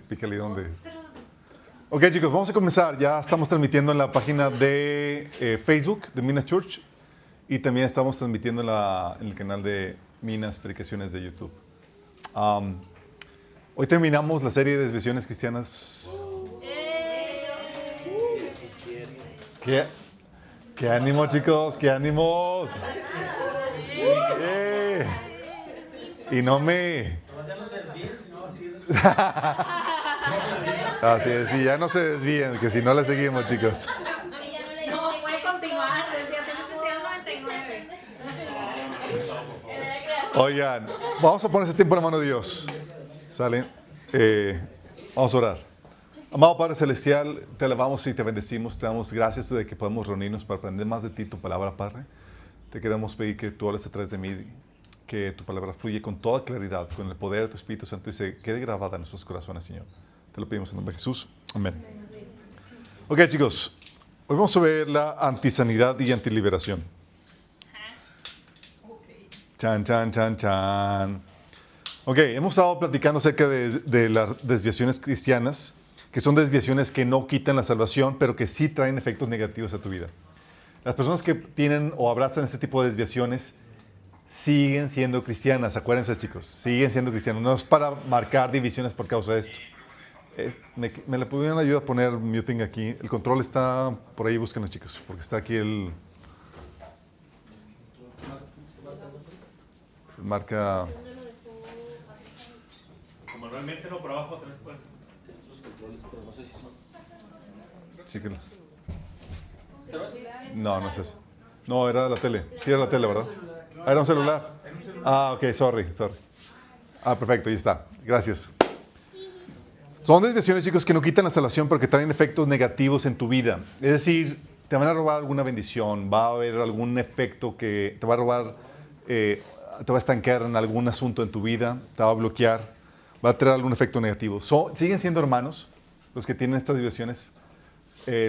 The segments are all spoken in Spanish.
Pícale donde. Ok, chicos, vamos a comenzar. Ya estamos transmitiendo en la página de Facebook de Minas Church y también estamos transmitiendo en el canal de Minas Predicaciones de YouTube. Um, Hoy terminamos la serie de desviaciones cristianas. ¿Qué, qué ánimo, chicos? ¡Qué ánimos! Y no me... Así es, sí, ya no se desvíen, que si no le seguimos, chicos. No, puede continuar, desviaciones cristianas 99. Oigan, vamos a poner ese tiempo en la mano de Dios. ¿Sale? Vamos a orar. Amado Padre Celestial, te alabamos y te bendecimos. Te damos gracias de que podemos reunirnos para aprender más de ti, tu palabra, Padre. Te queremos pedir que tú hables a través de mí, que tu palabra fluye con toda claridad, con el poder de tu Espíritu Santo y se quede grabada en nuestros corazones, Señor. Te lo pedimos en nombre de Jesús. Amén. Ok, chicos. Hoy vamos a ver la antisanidad y antiliberación. Chan, chan, chan, chan. Ok, hemos estado platicando acerca de las desviaciones cristianas, que son desviaciones que no quitan la salvación, pero que sí traen efectos negativos a tu vida. Las personas que tienen o abrazan este tipo de desviaciones siguen siendo cristianas. Acuérdense, chicos, siguen siendo cristianos. No es para marcar divisiones por causa de esto. ¿Me le pudieron ayudar a poner muting aquí? El control está por ahí, búsquenlo, chicos, porque está aquí el marca. Manualmente no, por abajo atrás cuál. Esos controles, pero no sé si son. Sí que... ¿Este No, no es ese. No, era la tele. Sí, era la tele, ¿verdad? Ah, era un celular. Ah, ok, sorry. Ah, perfecto, ahí está. Gracias. Son desviaciones, chicos, que no quitan la salvación, pero que traen efectos negativos en tu vida. Es decir, te van a robar alguna bendición, va a haber algún efecto que te va a robar, te va a estancar en algún asunto en tu vida, te va a bloquear, va a traer algún efecto negativo. Siguen siendo hermanos los que tienen estas desviaciones.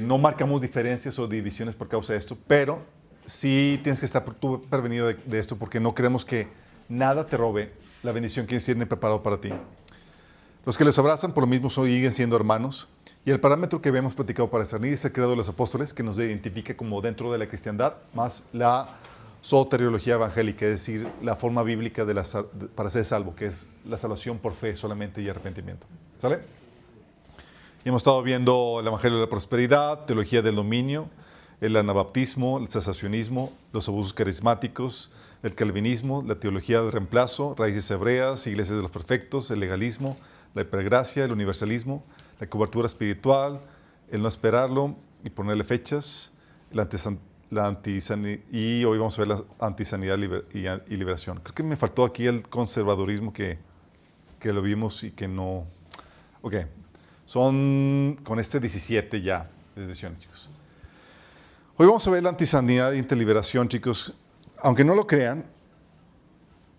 No marcamos diferencias o divisiones por causa de esto, pero sí tienes que estar tú prevenido de esto porque no queremos que nada te robe la bendición que Dios tiene preparado para ti. Los que los abrazan por lo mismo siguen siendo hermanos. Y el parámetro que habíamos platicado para discernir es el credo de los apóstoles, que nos identifica como dentro de la cristiandad, más la soteriología evangélica, es decir, la forma bíblica para ser salvo, que es la salvación por fe solamente y arrepentimiento. ¿Sale? Y hemos estado viendo el Evangelio de la Prosperidad, teología del dominio, el anabaptismo, el cesacionismo, los abusos carismáticos, el calvinismo, la teología del reemplazo, raíces hebreas, iglesias de los perfectos, el legalismo, la hipergracia, el universalismo, la cobertura espiritual, el no esperarlo y ponerle fechas, y hoy vamos a ver la antisanidad y liberación. Creo que me faltó aquí el conservadurismo que lo vimos y que no... Ok, son con este 17 ya de edición, chicos. Hoy vamos a ver la antisanidad y antiliberación, chicos. Aunque no lo crean,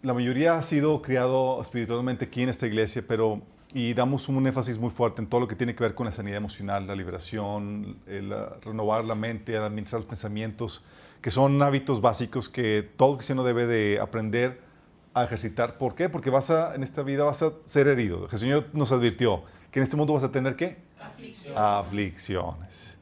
la mayoría ha sido criado espiritualmente aquí en esta iglesia, y damos un énfasis muy fuerte en todo lo que tiene que ver con la sanidad emocional, la liberación, renovar la mente, administrar los pensamientos, que son hábitos básicos que todo cristiano debe de aprender a ejercitar. ¿Por qué? Porque en esta vida vas a ser herido. El Señor nos advirtió que en este mundo vas a tener ¿qué? Aflicciones.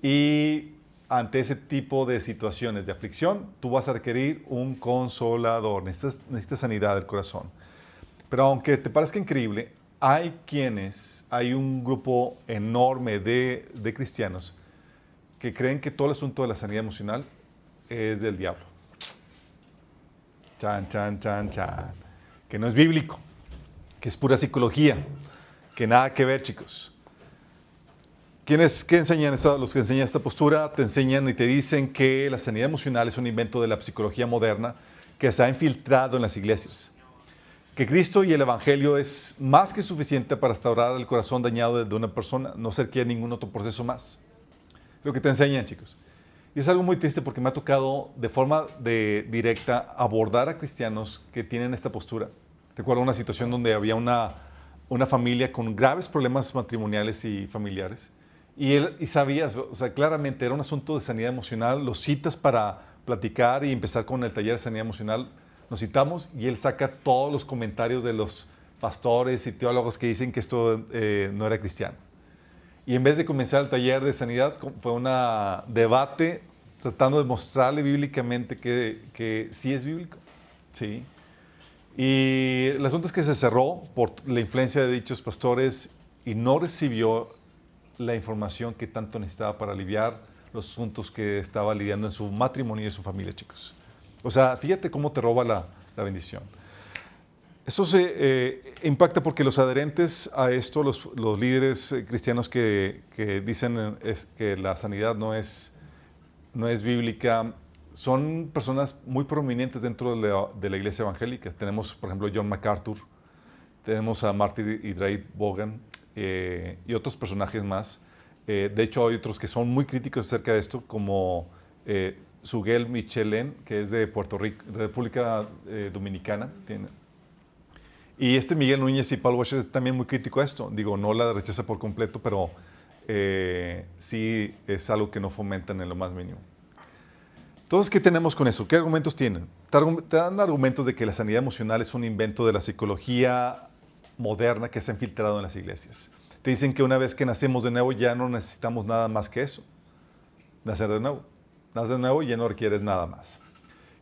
Y ante ese tipo de situaciones de aflicción, tú vas a requerir un consolador. Necesitas sanidad del corazón. Pero aunque te parezca increíble, hay un grupo enorme de cristianos que creen que todo el asunto de la sanidad emocional es del diablo. Chan, chan, chan, chan. Que no es bíblico, que es pura psicología, que nada que ver, chicos. ¿Qué enseñan los que enseñan esta postura? Te enseñan y te dicen que la sanidad emocional es un invento de la psicología moderna que se ha infiltrado en las iglesias. Que Cristo y el Evangelio es más que suficiente para restaurar el corazón dañado de una persona, no se requiere ningún otro proceso más. Lo que te enseñan, chicos. Y es algo muy triste porque me ha tocado de forma directa abordar a cristianos que tienen esta postura. Recuerdo una situación donde había una familia con graves problemas matrimoniales y familiares. Y sabías, o sea, claramente era un asunto de sanidad emocional. Los citas para platicar y empezar con el taller de sanidad emocional. Nos citamos y él saca todos los comentarios de los pastores y teólogos que dicen que esto no era cristiano. Y en vez de comenzar el taller de sanidad, fue un debate tratando de mostrarle bíblicamente que sí es bíblico. Sí. Y el asunto es que se cerró por la influencia de dichos pastores y no recibió la información que tanto necesitaba para aliviar los asuntos que estaba lidiando en su matrimonio y en su familia, chicos. O sea, fíjate cómo te roba la bendición. Eso se impacta porque los adherentes a esto, los líderes cristianos que dicen que la sanidad no es bíblica, son personas muy prominentes dentro de la iglesia evangélica. Tenemos, por ejemplo, John MacArthur, tenemos a Martin y Drake Bogan y otros personajes más. De hecho, hay otros que son muy críticos acerca de esto, como Suguel Michelén, que es de Puerto Rico, República Dominicana. Y Miguel Núñez y Paul Washer es también muy crítico a esto. Digo, no la rechaza por completo, pero sí es algo que no fomentan en lo más mínimo. Entonces, ¿qué tenemos con eso? ¿Qué argumentos tienen? Te dan argumentos de que la sanidad emocional es un invento de la psicología moderna que se ha infiltrado en las iglesias. Te dicen que una vez que nacemos de nuevo ya no necesitamos nada más que eso. Nacer de nuevo. Nacer de nuevo y ya no requieres nada más.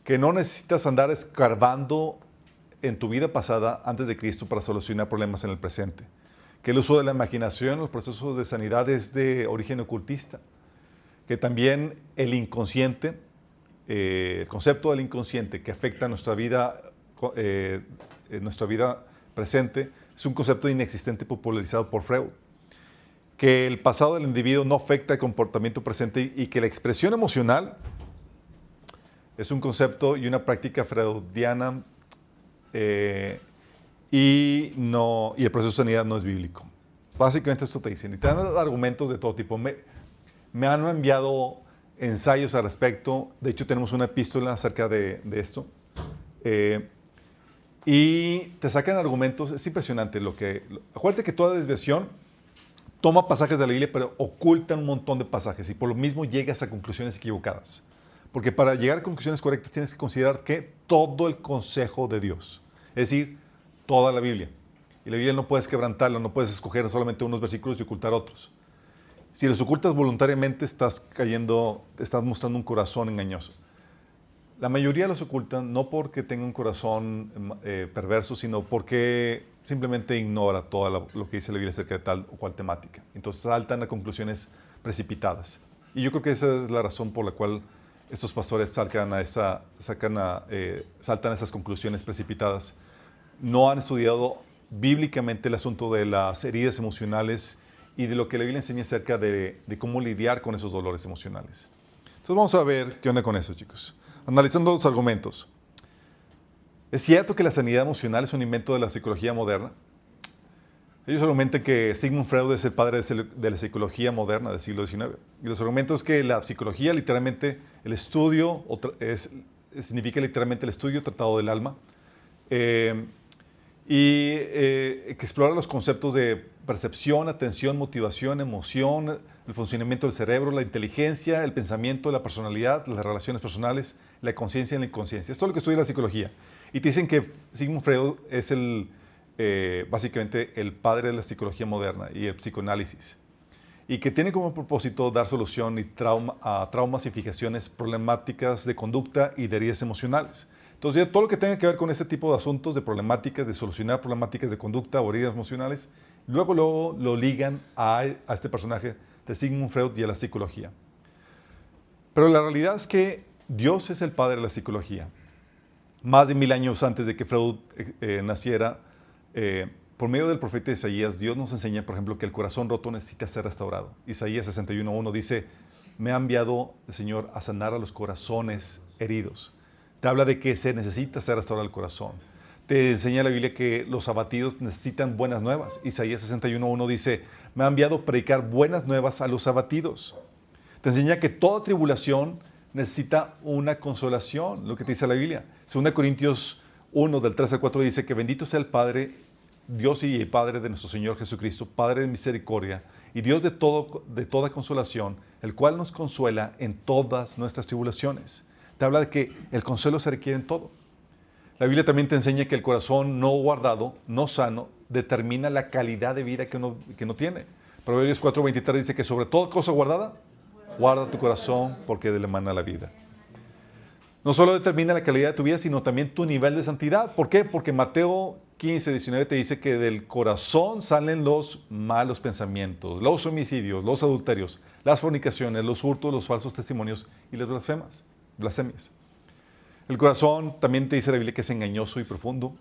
Que no necesitas andar escarbando en tu vida pasada antes de Cristo para solucionar problemas en el presente. Que el uso de la imaginación en los procesos de sanidad es de origen ocultista. Que también el inconsciente, el concepto del inconsciente que afecta nuestra vida presente, es un concepto inexistente popularizado por Freud. Que el pasado del individuo no afecta el comportamiento presente y que la expresión emocional es un concepto y una práctica freudiana y el proceso de sanidad no es bíblico. Básicamente esto te dicen. Y te dan argumentos de todo tipo. Me han enviado ensayos al respecto. De hecho, tenemos una epístola acerca de esto. Y te sacan argumentos. Es impresionante acuérdate que toda desviación toma pasajes de la Biblia, pero oculta un montón de pasajes. Y por lo mismo llegas a conclusiones equivocadas. Porque para llegar a conclusiones correctas tienes que considerar que todo el consejo de Dios. Es decir, toda la Biblia. Y la Biblia no puedes quebrantarla, no puedes escoger solamente unos versículos y ocultar otros. Si los ocultas voluntariamente, estás mostrando un corazón engañoso. La mayoría los ocultan no porque tenga un corazón perverso, sino porque simplemente ignora todo lo que dice la Biblia acerca de tal o cual temática. Entonces saltan a conclusiones precipitadas. Y yo creo que esa es la razón por la cual estos pastores saltan a esas conclusiones precipitadas. No han estudiado bíblicamente el asunto de las heridas emocionales y de lo que la Biblia enseña acerca de cómo lidiar con esos dolores emocionales. Entonces vamos a ver qué onda con eso, chicos. Analizando los argumentos. ¿Es cierto que la sanidad emocional es un invento de la psicología moderna? Ellos argumentan que Sigmund Freud es el padre de la psicología moderna del siglo XIX. Y los argumentos es que la psicología, literalmente, el estudio, significa literalmente el estudio tratado del alma, que explora los conceptos de percepción, atención, motivación, emoción, el funcionamiento del cerebro, la inteligencia, el pensamiento, la personalidad, las relaciones personales, la conciencia y la inconsciencia. Esto es lo que estudia la psicología. Y te dicen que Sigmund Freud es básicamente el padre de la psicología moderna y el psicoanálisis. Y que tiene como propósito dar solución a traumas y fijaciones problemáticas de conducta y de heridas emocionales. Entonces, ya todo lo que tenga que ver con este tipo de asuntos, de problemáticas, de solucionar problemáticas de conducta o heridas emocionales, luego lo ligan a este personaje de Sigmund Freud y a la psicología. Pero la realidad es que Dios es el padre de la psicología. Más de 1000 años antes de que Freud naciera, por medio del profeta Isaías, Dios nos enseña, por ejemplo, que el corazón roto necesita ser restaurado. Isaías 61:1 dice, me ha enviado el Señor a sanar a los corazones heridos. Te habla de que se necesita ser restaurado el corazón. Te enseña la Biblia que los abatidos necesitan buenas nuevas. Isaías 61:1 dice, me ha enviado a predicar buenas nuevas a los abatidos. Te enseña que toda tribulación necesita una consolación, lo que te dice la Biblia. 2 Corintios 1, del 3 al 4 dice que bendito sea el Padre, Dios y el Padre de nuestro Señor Jesucristo, Padre de misericordia y Dios de toda consolación, el cual nos consuela en todas nuestras tribulaciones. Te habla de que el consuelo se requiere en todo. La Biblia también te enseña que el corazón no guardado, no sano, determina la calidad de vida que uno tiene. Proverbios 4:23 dice que sobre toda cosa guardada, guarda tu corazón porque de él emana la vida. No solo determina la calidad de tu vida, sino también tu nivel de santidad. ¿Por qué? Porque Mateo 15:19 te dice que del corazón salen los malos pensamientos, los homicidios, los adulterios, las fornicaciones, los hurtos, los falsos testimonios y las blasfemias. El corazón también te dice la Biblia que es engañoso y profundo.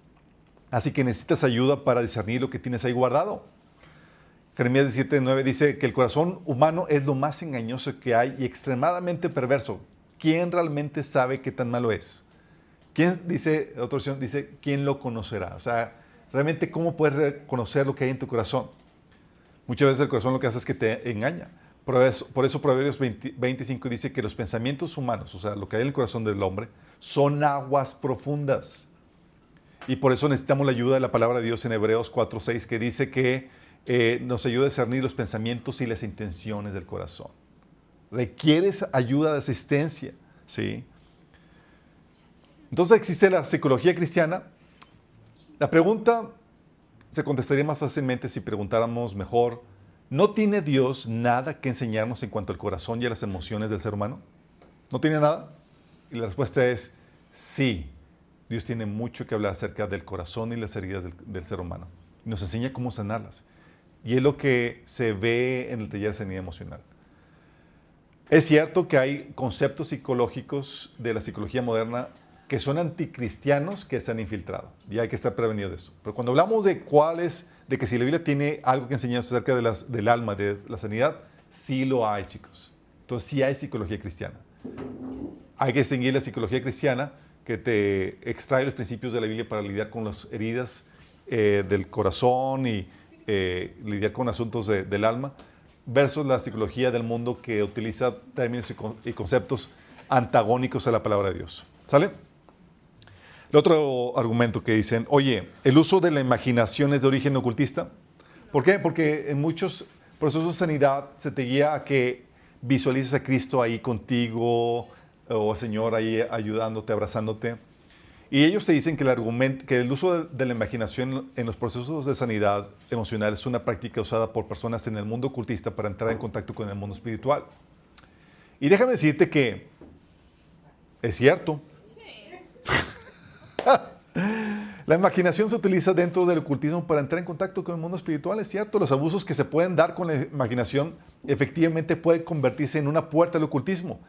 Así que necesitas ayuda para discernir lo que tienes ahí guardado. Jeremías 17:9 dice que el corazón humano es lo más engañoso que hay y extremadamente perverso. ¿Quién realmente sabe qué tan malo es? ¿Quién, dice, otra versión, dice, quién lo conocerá? O sea, realmente, ¿cómo puedes reconocer lo que hay en tu corazón? Muchas veces el corazón lo que hace es que te engaña. Por eso Proverbios 25 dice que los pensamientos humanos, o sea, lo que hay en el corazón del hombre, son aguas profundas. Y por eso necesitamos la ayuda de la palabra de Dios en Hebreos 4:6, que dice que nos ayuda a discernir los pensamientos y las intenciones del corazón. Requieres ayuda de asistencia, ¿sí? Entonces existe la psicología cristiana. La pregunta se contestaría más fácilmente si preguntáramos mejor, ¿no tiene Dios nada que enseñarnos en cuanto al corazón y a las emociones del ser humano? ¿No tiene nada? Y la respuesta es sí. Dios tiene mucho que hablar acerca del corazón y las heridas del ser humano. Y nos enseña cómo sanarlas. Y es lo que se ve en el taller de sanidad emocional. Es cierto que hay conceptos psicológicos de la psicología moderna que son anticristianos que se han infiltrado. Y hay que estar prevenido de eso. Pero cuando hablamos de de que si la Biblia tiene algo que enseñarnos acerca del alma, de la sanidad, sí lo hay, chicos. Entonces sí hay psicología cristiana. Hay que distinguir la psicología cristiana que te extrae los principios de la Biblia para lidiar con las heridas del corazón y lidiar con asuntos del alma, versus la psicología del mundo que utiliza términos y conceptos antagónicos a la palabra de Dios. ¿Sale? El otro argumento que dicen, oye, ¿el uso de la imaginación es de origen ocultista? ¿Por qué? Porque en muchos procesos de sanidad se te guía a que visualices a Cristo ahí contigo o al Señor ahí ayudándote, abrazándote. Y ellos te dicen que el uso de la imaginación en los procesos de sanidad emocional es una práctica usada por personas en el mundo ocultista para entrar en contacto con el mundo espiritual. Y déjame decirte que es cierto. La imaginación se utiliza dentro del ocultismo para entrar en contacto con el mundo espiritual, es cierto. Los abusos que se pueden dar con la imaginación efectivamente pueden convertirse en una puerta al ocultismo.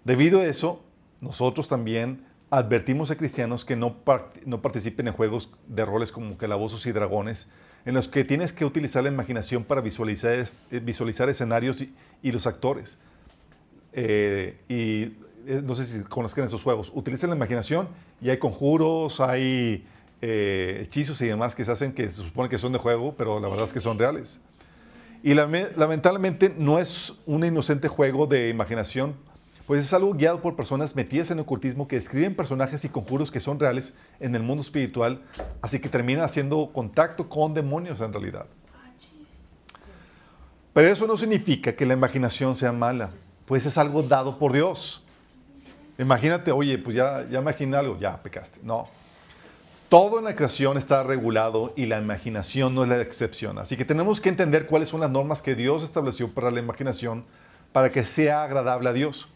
Debido a eso, nosotros también advertimos a cristianos que no participen en juegos de roles como Calabozos y Dragones, en los que tienes que utilizar la imaginación para visualizar escenarios y los actores. No sé si conozcan esos juegos. Utilizan la imaginación y hay conjuros, hay hechizos y demás que se hacen que se supone que son de juego, pero la verdad es que son reales. Y lamentablemente no es un inocente juego de imaginación, pues es algo guiado por personas metidas en el ocultismo que describen personajes y conjuros que son reales en el mundo espiritual, así que terminan haciendo contacto con demonios en realidad. Pero eso no significa que la imaginación sea mala, pues es algo dado por Dios. Imagínate, oye, pues ya imaginé algo, ya pecaste. No. Todo en la creación está regulado y la imaginación no es la excepción. Así que tenemos que entender cuáles son las normas que Dios estableció para la imaginación para que sea agradable a Dios.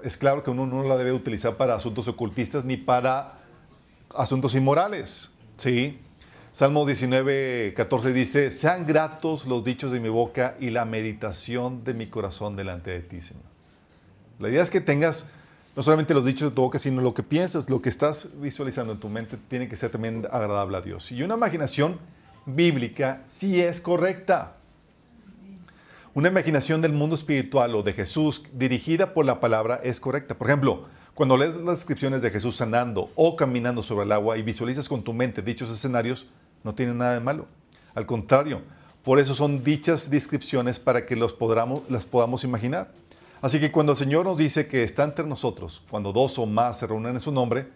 Es claro que uno no la debe utilizar para asuntos ocultistas ni para asuntos inmorales. ¿Sí? Salmo 19:14 dice, sean gratos los dichos de mi boca y la meditación de mi corazón delante de ti, Señor. La idea es que tengas no solamente los dichos de tu boca, sino lo que piensas, lo que estás visualizando en tu mente, tiene que ser también agradable a Dios. Y una imaginación bíblica sí es correcta. Una imaginación del mundo espiritual o de Jesús dirigida por la palabra es correcta. Por ejemplo, cuando lees las descripciones de Jesús sanando o caminando sobre el agua y visualizas con tu mente dichos escenarios, no tiene nada de malo. Al contrario, por eso son dichas descripciones para que las podamos imaginar. Así que cuando el Señor nos dice que está entre nosotros, cuando dos o más se reúnen en su nombre,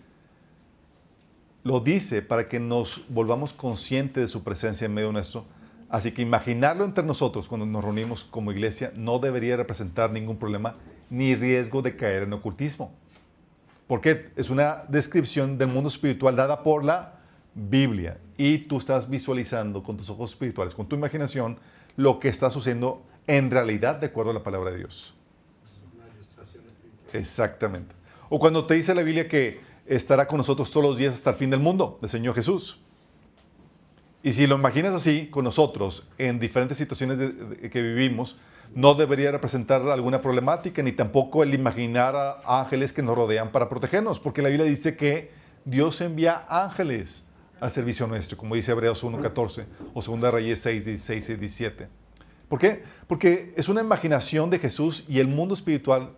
lo dice para que nos volvamos conscientes de su presencia en medio nuestro. Así que imaginarlo entre nosotros cuando nos reunimos como iglesia no debería representar ningún problema ni riesgo de caer en ocultismo. Porque es una descripción del mundo espiritual dada por la Biblia. Y tú estás visualizando con tus ojos espirituales, con tu imaginación, lo que está sucediendo en realidad de acuerdo a la palabra de Dios. Es una ilustración espiritual. Exactamente. O cuando te dice la Biblia que estará con nosotros todos los días hasta el fin del mundo, el Señor Jesús. Y si lo imaginas así, con nosotros, en diferentes situaciones que vivimos, no debería representar alguna problemática, ni tampoco el imaginar a ángeles que nos rodean para protegernos, porque la Biblia dice que Dios envía ángeles al servicio nuestro, como dice Hebreos 1:14 o 2 Reyes 6:16 y 17. ¿Por qué? Porque es una imaginación de Jesús y el mundo espiritual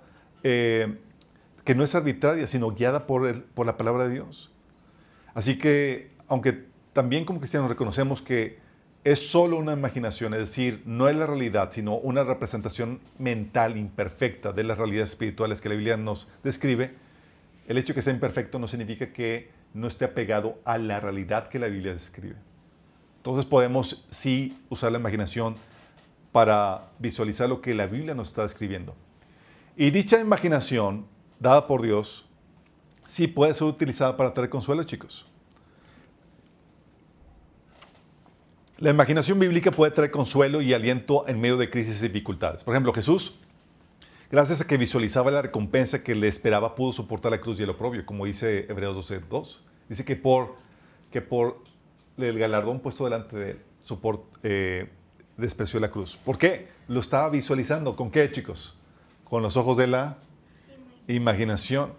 que no es arbitraria, sino guiada por la palabra de Dios. Así que, aunque también como cristianos reconocemos que es solo una imaginación, es decir, no es la realidad, sino una representación mental imperfecta de las realidades espirituales que la Biblia nos describe, el hecho de que sea imperfecto no significa que no esté apegado a la realidad que la Biblia describe. Entonces podemos sí usar la imaginación para visualizar lo que la Biblia nos está describiendo. Y dicha imaginación, dada por Dios, sí puede ser utilizada para traer consuelo, chicos. La imaginación bíblica puede traer consuelo y aliento en medio de crisis y dificultades. Por ejemplo, Jesús, gracias a que visualizaba la recompensa que le esperaba, pudo soportar la cruz y el oprobio, como dice Hebreos 12:2. Dice que por el galardón puesto delante de él, despreció la cruz. ¿Por qué? Lo estaba visualizando. ¿Con qué, chicos? Con los ojos de la imaginación.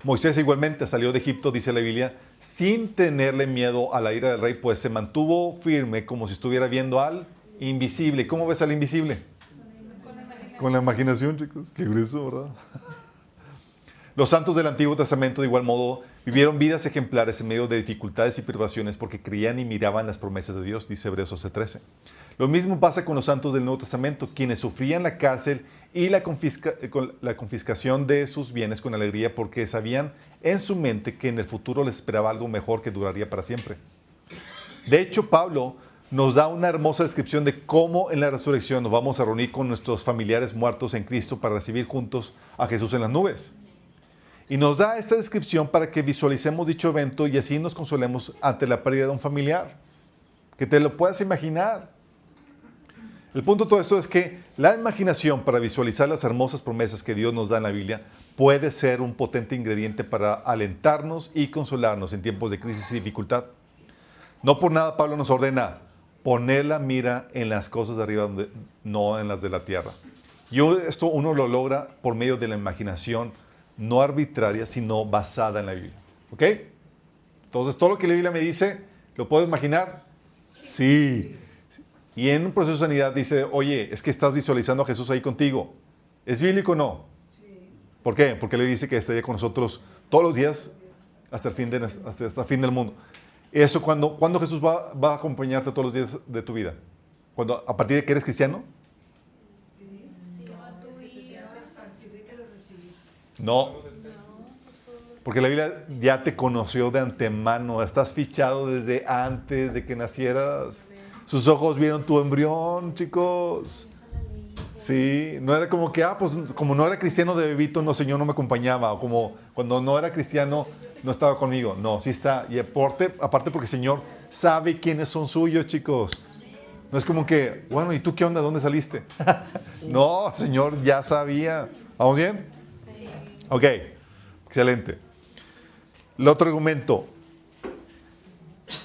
Moisés igualmente salió de Egipto, dice la Biblia, sin tenerle miedo a la ira del rey, pues se mantuvo firme como si estuviera viendo al invisible. ¿Cómo ves al invisible? Con la imaginación, chicos. Qué grueso, ¿verdad? Los santos del Antiguo Testamento, de igual modo, vivieron vidas ejemplares en medio de dificultades y privaciones porque creían y miraban las promesas de Dios, dice Hebreos 12:13. Lo mismo pasa con los santos del Nuevo Testamento, quienes sufrían la cárcel y la confiscación de sus bienes con alegría porque sabían en su mente que en el futuro les esperaba algo mejor que duraría para siempre. De hecho, Pablo nos da una hermosa descripción de cómo en la resurrección nos vamos a reunir con nuestros familiares muertos en Cristo para recibir juntos a Jesús en las nubes. Y nos da esta descripción para que visualicemos dicho evento y así nos consolemos ante la pérdida de un familiar. Que te lo puedas imaginar. El punto de todo esto es que la imaginación para visualizar las hermosas promesas que Dios nos da en la Biblia puede ser un potente ingrediente para alentarnos y consolarnos en tiempos de crisis y dificultad. No por nada Pablo nos ordena poner la mira en las cosas de arriba, no en las de la tierra. Y esto uno lo logra por medio de la imaginación no arbitraria, sino basada en la Biblia. ¿Ok? Entonces, todo lo que la Biblia me dice, ¿lo puedo imaginar? Sí. Y en un proceso de sanidad dice, oye, es que estás visualizando a Jesús ahí contigo. ¿Es bíblico o no? Sí. ¿Por qué? Porque le dice que estaría con nosotros todos los días hasta el fin del mundo. Eso, ¿cuándo Jesús va a acompañarte todos los días de tu vida? ¿A partir de que eres cristiano? Sí, a tu vida. A partir de que lo recibiste. No. Porque la Biblia ya te conoció de antemano. Estás fichado desde antes de que nacieras. Sus ojos vieron tu embrión, chicos. Sí, no era como que, pues como no era cristiano de bebito, no, Señor no me acompañaba. O como cuando no era cristiano, no estaba conmigo. No, sí está. Y aparte porque el Señor sabe quiénes son suyos, chicos. No es como que, bueno, ¿y tú qué onda? ¿Dónde saliste? No, Señor ya sabía. ¿Vamos bien? Sí. Ok, excelente. El otro argumento.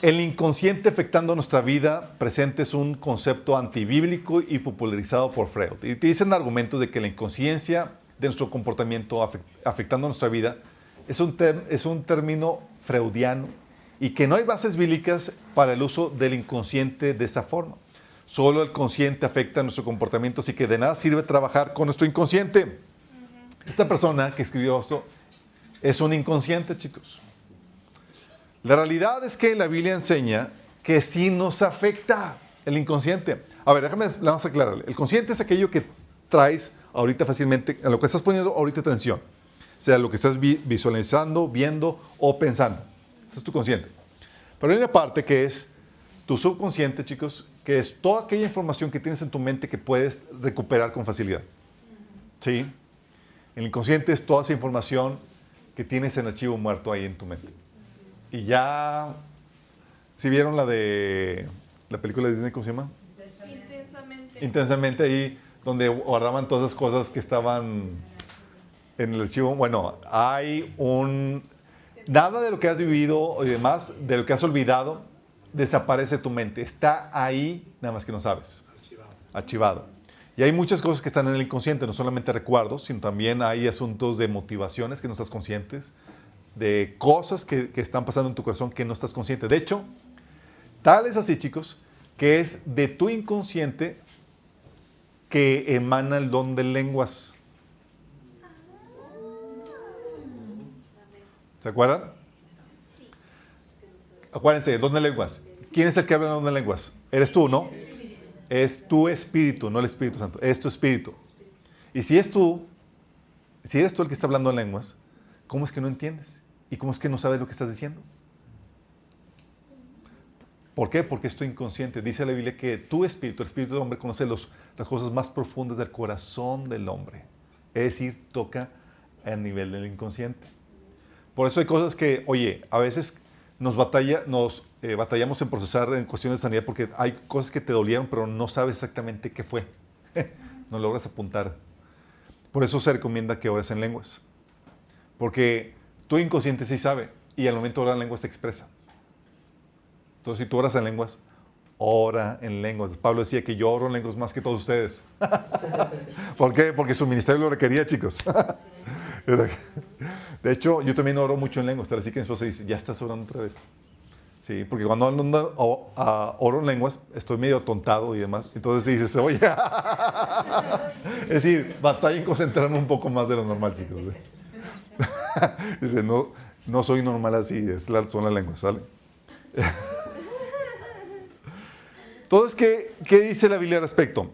El inconsciente afectando nuestra vida presente es un concepto antibíblico y popularizado por Freud. Y te dicen argumentos de que la inconsciencia de nuestro comportamiento afectando nuestra vida es un término freudiano y que no hay bases bíblicas para el uso del inconsciente de esa forma. Solo el consciente afecta nuestro comportamiento, así que de nada sirve trabajar con nuestro inconsciente. Esta persona que escribió esto es un inconsciente, chicos. La realidad es que la Biblia enseña que sí nos afecta el inconsciente. A ver, déjame, vamos a aclararle. El consciente es aquello que traes ahorita fácilmente, a lo que estás poniendo ahorita atención. Sea lo que estás visualizando, viendo o pensando. Ese es tu consciente. Pero hay una parte que es tu subconsciente, chicos, que es toda aquella información que tienes en tu mente que puedes recuperar con facilidad. ¿Sí? El inconsciente es toda esa información que tienes en archivo muerto ahí en tu mente. Y ya, ¿si vieron la de la película de Disney, cómo se llama? Intensamente. Intensamente, ahí donde guardaban todas las cosas que estaban en el archivo. Bueno, hay nada de lo que has vivido y demás, de lo que has olvidado, desaparece de tu mente. Está ahí, nada más que no sabes. Archivado. Y hay muchas cosas que están en el inconsciente, no solamente recuerdos, sino también hay asuntos de motivaciones que no estás conscientes, de cosas que están pasando en tu corazón que no estás consciente. De hecho, tal es así, chicos, que es de tu inconsciente que emana el don de lenguas. ¿Se acuerdan? Acuérdense, el don de lenguas. ¿Quién es el que habla el don de lenguas? Eres tú, ¿no? Es tu espíritu, no el Espíritu Santo. Es tu espíritu. Y si eres tú el que está hablando en lenguas, ¿cómo es que no entiendes? ¿Y cómo es que no sabes lo que estás diciendo? ¿Por qué? Porque es tu inconsciente. Dice la Biblia que tu espíritu, el espíritu del hombre, conoce las cosas más profundas del corazón del hombre. Es decir, toca a nivel del inconsciente. Por eso hay cosas que, oye, a veces batallamos en procesar en cuestiones de sanidad porque hay cosas que te dolieron, pero no sabes exactamente qué fue. No logras apuntar. Por eso se recomienda que ores en lenguas. Porque tu inconsciente sí sabe y al momento de orar en lenguas se expresa. Entonces, si tú oras en lenguas, ora en lenguas. Pablo decía que yo oro en lenguas más que todos ustedes. ¿Por qué? Porque su ministerio lo requería, chicos. De hecho, yo también oro mucho en lenguas. Así que mi esposa dice, ¿ya estás orando otra vez? Sí, porque cuando oro en lenguas, estoy medio tontado y demás. Entonces dices, oye. Es decir, batalla en concentrarme un poco más de lo normal, chicos. Dice, no soy normal así, son las lenguas, ¿sale? Entonces, ¿qué dice la Biblia al respecto?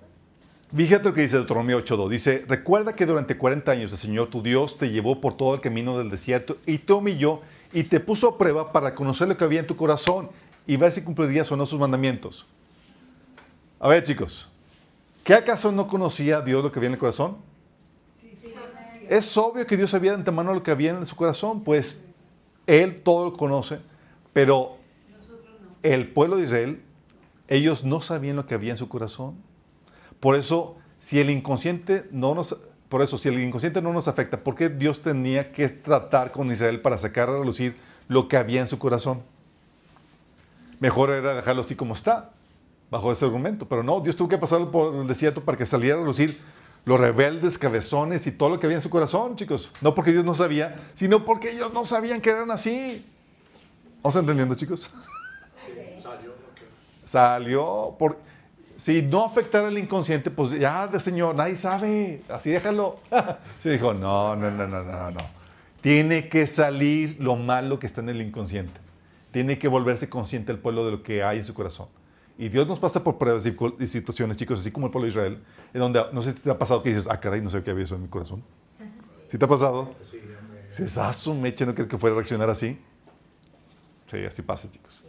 Fíjate lo que dice Deuteronomio 8:2. Dice, recuerda que durante 40 años el Señor tu Dios te llevó por todo el camino del desierto y te humilló y te puso a prueba para conocer lo que había en tu corazón y ver si cumplirías o no sus mandamientos. A ver, chicos, ¿qué acaso no conocía Dios lo que había en el corazón? Sí. Es obvio que Dios sabía de antemano lo que había en su corazón, pues Él todo lo conoce, pero el pueblo de Israel, ellos no sabían lo que había en su corazón. Por eso, si el inconsciente no nos afecta, ¿por qué Dios tenía que tratar con Israel para sacar a relucir lo que había en su corazón? Mejor era dejarlo así como está, bajo ese argumento. Pero no, Dios tuvo que pasar por el desierto para que saliera a relucir los rebeldes, cabezones y todo lo que había en su corazón, chicos. No porque Dios no sabía, sino porque ellos no sabían que eran así. ¿Vamos entendiendo, chicos? Salió por... Si no afectara el inconsciente, pues ya, Señor, nadie sabe, así déjalo. Se dijo, no. Tiene que salir lo malo que está en el inconsciente. Tiene que volverse consciente el pueblo de lo que hay en su corazón. Y Dios nos pasa por pruebas y situaciones, chicos, así como el pueblo de Israel, en donde, no sé si te ha pasado que dices, caray, no sé qué había eso en mi corazón. ¿Sí te ha pasado? Sí, Dices, su mecha, no creo que fuera a reaccionar así. Sí, así pasa, chicos.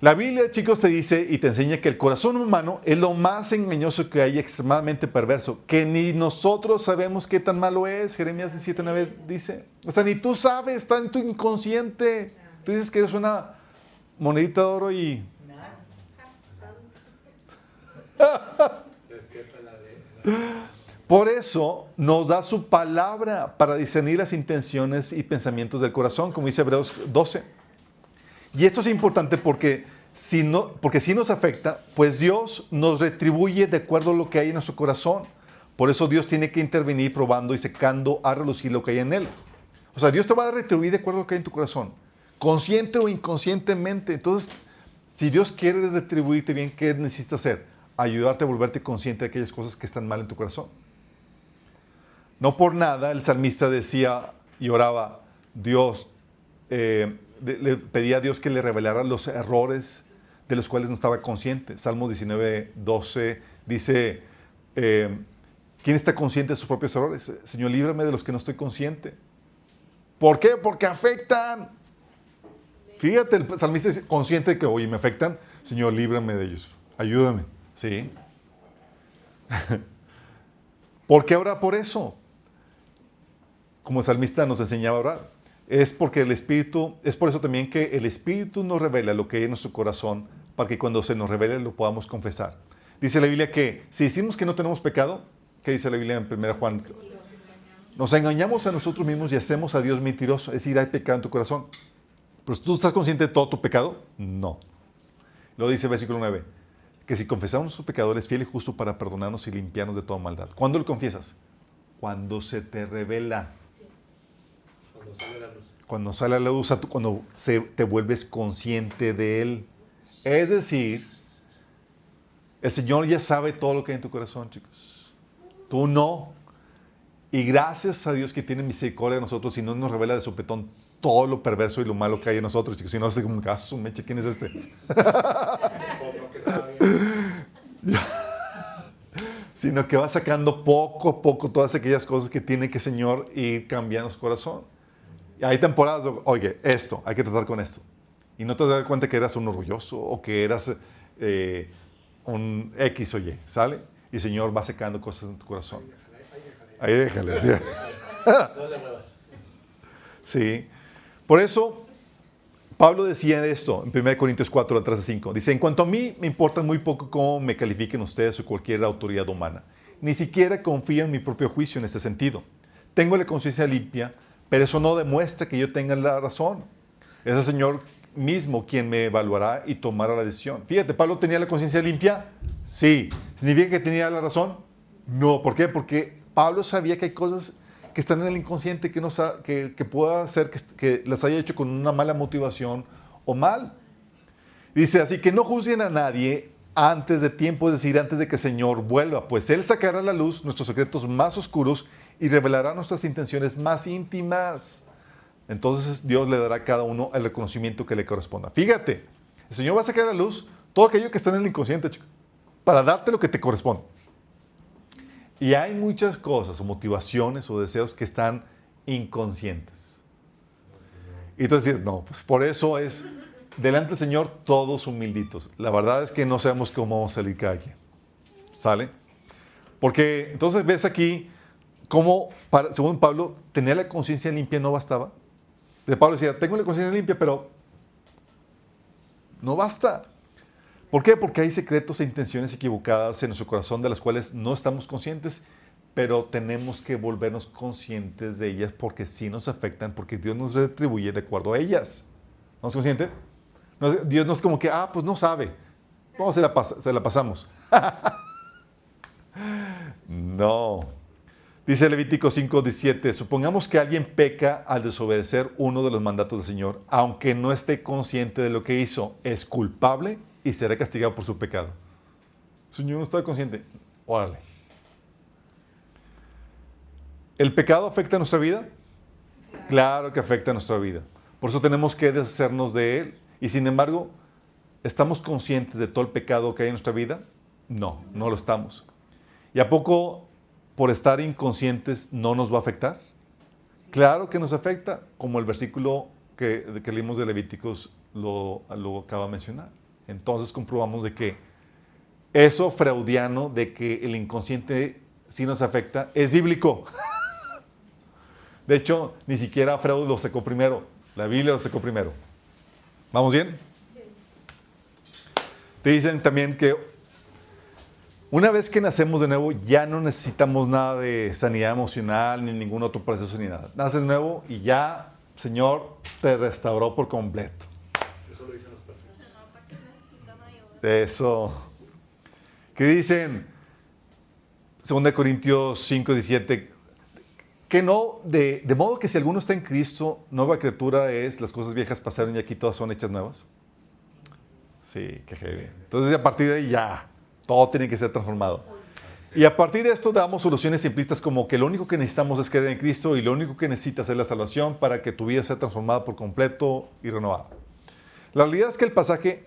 La Biblia, chicos, te dice y te enseña que el corazón humano es lo más engañoso que hay, extremadamente perverso, que ni nosotros sabemos qué tan malo es. Jeremías 17:9 dice, o sea, ni tú sabes, está en tu inconsciente. Tú dices que eres una monedita de oro y... Por eso nos da su palabra para discernir las intenciones y pensamientos del corazón, como dice Hebreos 12. Y esto es importante porque si nos afecta, pues Dios nos retribuye de acuerdo a lo que hay en nuestro corazón. Por eso Dios tiene que intervenir probando y secando a relucir lo que hay en él. O sea, Dios te va a retribuir de acuerdo a lo que hay en tu corazón, consciente o inconscientemente. Entonces, si Dios quiere retribuirte bien, ¿qué necesitas hacer? Ayudarte a volverte consciente de aquellas cosas que están mal en tu corazón. No por nada el salmista decía y oraba, Dios, le pedía a Dios que le revelara los errores de los cuales no estaba consciente. Salmo 19:12 dice, ¿quién está consciente de sus propios errores? Señor, líbrame de los que no estoy consciente. ¿Por qué? Porque afectan. Fíjate, el salmista es consciente de que, oye, me afectan. Señor, líbrame de ellos. Ayúdame. ¿Sí? ¿Por qué ora por eso? como el salmista nos enseñaba a orar. Es porque el Espíritu, es por eso también que el Espíritu nos revela lo que hay en nuestro corazón, para que cuando se nos revele lo podamos confesar. Dice la Biblia que si decimos que no tenemos pecado, ¿qué dice la Biblia en 1 Juan? Nos engañamos a nosotros mismos y hacemos a Dios mentiroso. Es decir, hay pecado en tu corazón. ¿Pero tú estás consciente de todo tu pecado? No. Lo dice el versículo 9. Que si confesamos nuestros pecadores, es fiel y justo para perdonarnos y limpiarnos de toda maldad. ¿Cuándo lo confiesas? Cuando se te revela. Cuando sale la luz. Cuando sale a la luz, cuando te vuelves consciente de Él. Es decir, el Señor ya sabe todo lo que hay en tu corazón, chicos. Tú no. Y gracias a Dios que tiene misericordia de nosotros y no nos revela de sopetón todo lo perverso y lo malo que hay en nosotros, chicos. Si no, es como un caso, meche, ¿quién es este? Sino que va sacando poco a poco todas aquellas cosas que tiene que el Señor ir cambiando su corazón. Y hay temporadas, oye, esto, hay que tratar con esto. Y no te das cuenta que eras un orgulloso o que eras un X o Y, ¿sale? Y el Señor va sacando cosas en tu corazón. Ahí déjale, sí. No le muevas. Sí. Por eso, Pablo decía esto en 1 Corintios 4, 3 a 5. Dice, en cuanto a mí, me importa muy poco cómo me califiquen ustedes o cualquier autoridad humana. Ni siquiera confío en mi propio juicio en este sentido. Tengo la conciencia limpia, pero eso no demuestra que yo tenga la razón. Es el Señor mismo quien me evaluará y tomará la decisión. Fíjate, ¿Pablo tenía la conciencia limpia? Sí. ¿Significa que tenía la razón? No. ¿Por qué? Porque Pablo sabía que hay cosas que están en el inconsciente que pueda ser que las haya hecho con una mala motivación o mal. Dice, así que no juzguen a nadie antes de tiempo, es decir, antes de que el Señor vuelva, pues Él sacará a la luz nuestros secretos más oscuros y revelará nuestras intenciones más íntimas. Entonces Dios le dará a cada uno el reconocimiento que le corresponda. Fíjate, el Señor va a sacar a la luz todo aquello que está en el inconsciente, chico, para darte lo que te corresponde. Y hay muchas cosas, o motivaciones, o deseos que están inconscientes. Y entonces dices, no, pues por eso es, delante del Señor, todos humilditos. La verdad es que no sabemos cómo vamos a salir cada quien. ¿Sale? Porque entonces ves aquí cómo, según Pablo, tener la conciencia limpia no bastaba. De Pablo decía, tengo la conciencia limpia, pero no basta. ¿Por qué? Porque hay secretos e intenciones equivocadas en nuestro corazón de las cuales no estamos conscientes, pero tenemos que volvernos conscientes de ellas porque sí nos afectan, porque Dios nos retribuye de acuerdo a ellas. ¿No es consciente? Dios no es como que, pues no sabe. No, se la pasamos. No. Dice Levítico 5:17, supongamos que alguien peca al desobedecer uno de los mandatos del Señor, aunque no esté consciente de lo que hizo, es culpable y será castigado por su pecado. El Señor no está consciente. Órale. ¿El pecado afecta a nuestra vida? Claro que afecta a nuestra vida. Por eso tenemos que deshacernos de él. Y sin embargo, ¿estamos conscientes de todo el pecado que hay en nuestra vida? No, no lo estamos. ¿Y a poco, por estar inconscientes, no nos va a afectar? Claro que nos afecta, como el versículo que leímos de Levíticos lo acaba de mencionar. Entonces comprobamos de que eso freudiano de que el inconsciente sí nos afecta es bíblico. De hecho, ni siquiera Freud lo sacó primero. La Biblia lo sacó primero. ¿Vamos bien? Te dicen también que una vez que nacemos de nuevo ya no necesitamos nada de sanidad emocional ni ningún otro proceso ni nada. Naces de nuevo y ya, Señor, te restauró por completo. Eso lo dicen los perfectos. Eso. ¿Qué dicen? 2 Corintios 5:17. Que no, de modo que si alguno está en Cristo, nueva criatura es, las cosas viejas pasaron y aquí todas son hechas nuevas. Sí, qué heavy. Entonces a partir de ahí ya, todo tiene que ser transformado. Y a partir de esto damos soluciones simplistas como que lo único que necesitamos es creer en Cristo y lo único que necesitas es la salvación para que tu vida sea transformada por completo y renovada. La realidad es que el pasaje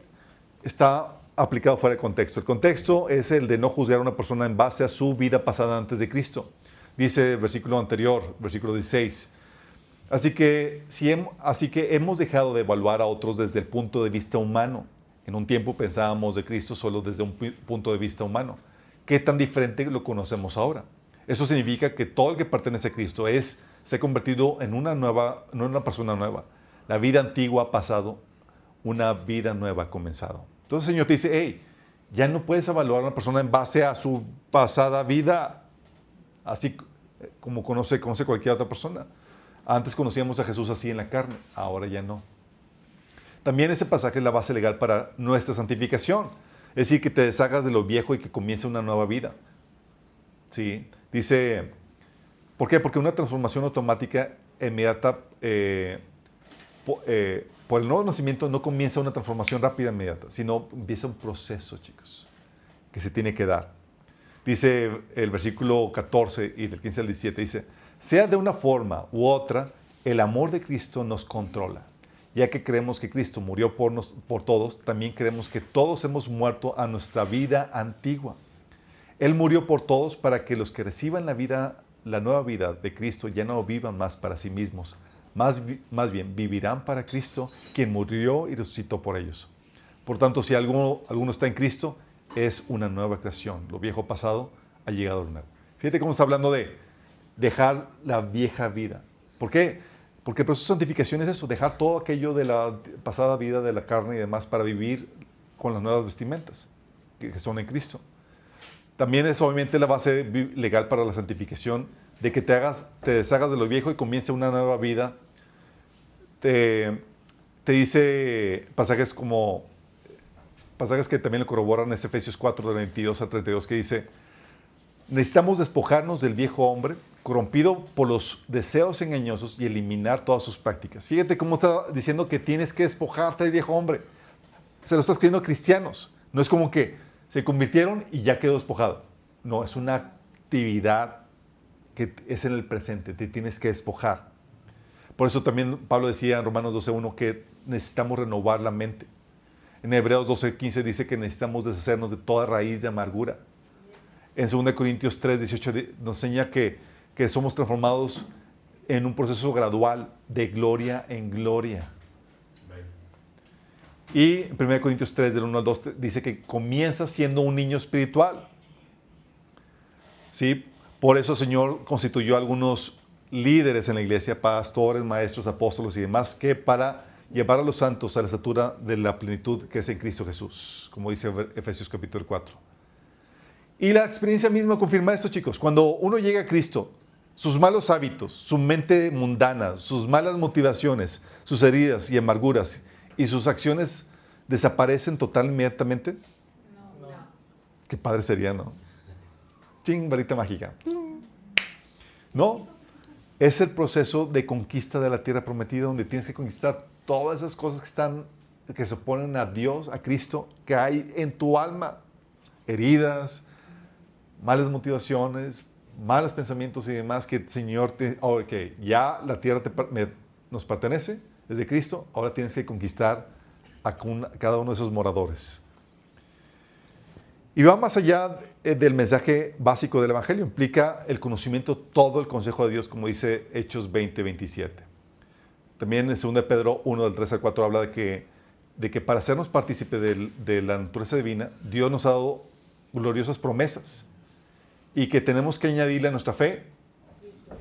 está aplicado fuera de contexto. El contexto es el de no juzgar a una persona en base a su vida pasada antes de Cristo. Dice el versículo anterior, versículo 16. Así que hemos dejado de evaluar a otros desde el punto de vista humano. En un tiempo pensábamos de Cristo solo desde un punto de vista humano. ¿Qué tan diferente lo conocemos ahora? Eso significa que todo el que pertenece a Cristo es se ha convertido en una persona nueva. La vida antigua ha pasado, una vida nueva ha comenzado. Entonces el Señor te dice, hey, ya no puedes evaluar a una persona en base a su pasada vida, así como conoce cualquier otra persona. Antes conocíamos a Jesús así en la carne, ahora ya no. También ese pasaje es la base legal para nuestra santificación. Es decir, que te deshagas de lo viejo y que comience una nueva vida. ¿Sí? Dice, ¿por qué? Porque una transformación automática inmediata, por el nuevo nacimiento no comienza una transformación rápida inmediata, sino empieza un proceso, chicos, que se tiene que dar. Dice el versículo 14 y del 15 al 17, dice, sea de una forma u otra, el amor de Cristo nos controla. Ya que creemos que Cristo murió por todos, también creemos que todos hemos muerto a nuestra vida antigua. Él murió por todos para que los que reciban la nueva vida de Cristo ya no vivan más para sí mismos. Más bien, vivirán para Cristo, quien murió y resucitó por ellos. Por tanto, si alguno está en Cristo, es una nueva creación. Lo viejo pasado ha llegado lo nuevo. Fíjate cómo está hablando de dejar la vieja vida. ¿Por qué? Porque el proceso de santificación es eso, dejar todo aquello de la pasada vida, de la carne y demás, para vivir con las nuevas vestimentas que son en Cristo. También es obviamente la base legal para la santificación, de que te deshagas de lo viejo y comience una nueva vida. Te dice pasajes que también lo corroboran, es Efesios 4, de 22 a 32, que dice, necesitamos despojarnos del viejo hombre, corrompido por los deseos engañosos, y eliminar todas sus prácticas. Fíjate cómo está diciendo que tienes que despojarte del viejo hombre. Se lo está escribiendo a cristianos. No es como que se convirtieron y ya quedó despojado. No, es una actividad que es en el presente. Te tienes que despojar. Por eso también Pablo decía en Romanos 12:1 que necesitamos renovar la mente. En Hebreos 12:15 dice que necesitamos deshacernos de toda raíz de amargura. En 2 Corintios 3:18 nos enseña que somos transformados en un proceso gradual de gloria en gloria. Y en 1 Corintios 3, del 1 al 2, dice que comienza siendo un niño espiritual. ¿Sí? Por eso el Señor constituyó a algunos líderes en la iglesia, pastores, maestros, apóstoles y demás, que para llevar a los santos a la estatura de la plenitud que es en Cristo Jesús, como dice Efesios capítulo 4. Y la experiencia misma confirma esto, chicos. Cuando uno llega a Cristo, sus malos hábitos, su mente mundana, sus malas motivaciones, sus heridas y amarguras y sus acciones desaparecen inmediatamente. No. Qué padre sería, ¿no? Ching, varita mágica. No, es el proceso de conquista de la tierra prometida, donde tienes que conquistar todas esas cosas que se oponen a Dios, a Cristo, que hay en tu alma. Heridas, malas motivaciones, malos pensamientos y demás, que el Señor ya la tierra nos pertenece desde Cristo, ahora tienes que conquistar a cada uno de esos moradores. Y va más allá del mensaje básico del Evangelio, implica el conocimiento, todo el consejo de Dios, como dice Hechos 20:27. También en 2 Pedro 1, del 3 al 4, habla de que para hacernos partícipe de la naturaleza divina, Dios nos ha dado gloriosas promesas y que tenemos que añadirle a nuestra fe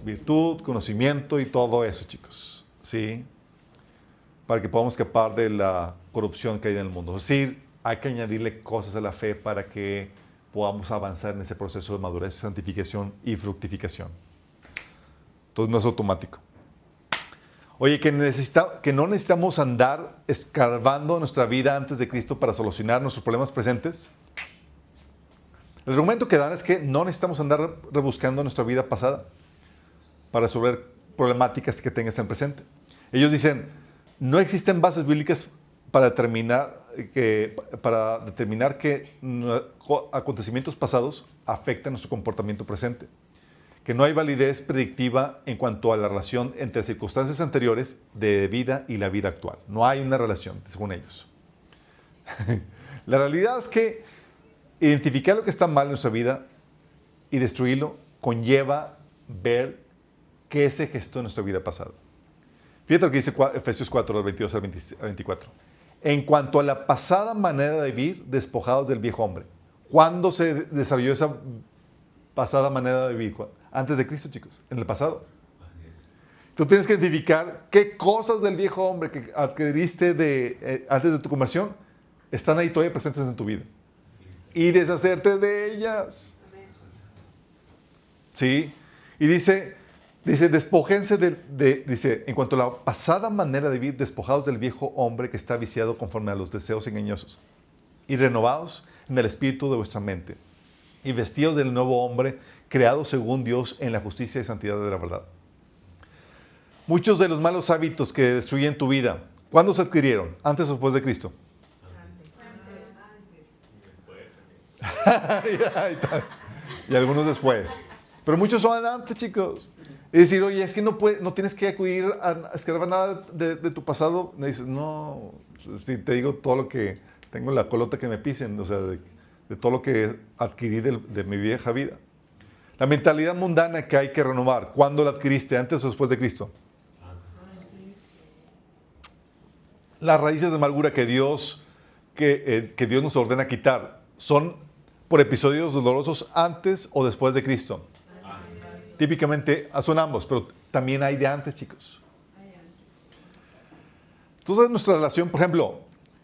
virtud, conocimiento y todo eso, chicos. ¿Sí? Para que podamos escapar de la corrupción que hay en el mundo. Es decir, hay que añadirle cosas a la fe para que podamos avanzar en ese proceso de madurez, santificación y fructificación. Entonces no es automático. Oye, que no necesitamos andar escarbando nuestra vida antes de Cristo para solucionar nuestros problemas presentes. El argumento que dan es que no necesitamos andar rebuscando nuestra vida pasada para resolver problemáticas que tengas en el presente. Ellos dicen, no existen bases bíblicas para determinar que acontecimientos pasados afectan nuestro comportamiento presente, que no hay validez predictiva en cuanto a la relación entre circunstancias anteriores de vida y la vida actual. No hay una relación, según ellos. La realidad es que identificar lo que está mal en nuestra vida y destruirlo conlleva ver qué se gestó en nuestra vida pasada. Fíjate lo que dice Efesios 4, del 22 al 24. En cuanto a la pasada manera de vivir, despojados del viejo hombre. ¿Cuándo se desarrolló esa pasada manera de vivir? Antes de Cristo, chicos, en el pasado. Tú tienes que identificar qué cosas del viejo hombre que adquiriste antes de tu conversión están ahí todavía presentes en tu vida. Y deshacerte de ellas. ¿Sí? Y dice, despójense dice, en cuanto a la pasada manera de vivir, despojados del viejo hombre que está viciado conforme a los deseos engañosos y renovados en el espíritu de vuestra mente y vestidos del nuevo hombre creado según Dios en la justicia y santidad de la verdad. Muchos de los malos hábitos que destruyen tu vida, ¿cuándo se adquirieron? ¿Antes o después de Cristo? Y algunos después. Pero muchos son antes, chicos. Es decir, oye, es que no tienes que acudir a escarbar nada de tu pasado. Me dices, no, si te digo todo lo que tengo en la colota que me pisen, o sea, de todo lo que adquirí de mi vieja vida. La mentalidad mundana que hay que renovar, ¿cuándo la adquiriste? ¿Antes o después de Cristo? Las raíces de amargura que Dios nos ordena quitar, ¿son por episodios dolorosos antes o después de Cristo? Típicamente son ambos, pero también hay de antes, chicos. Entonces nuestra relación, por ejemplo,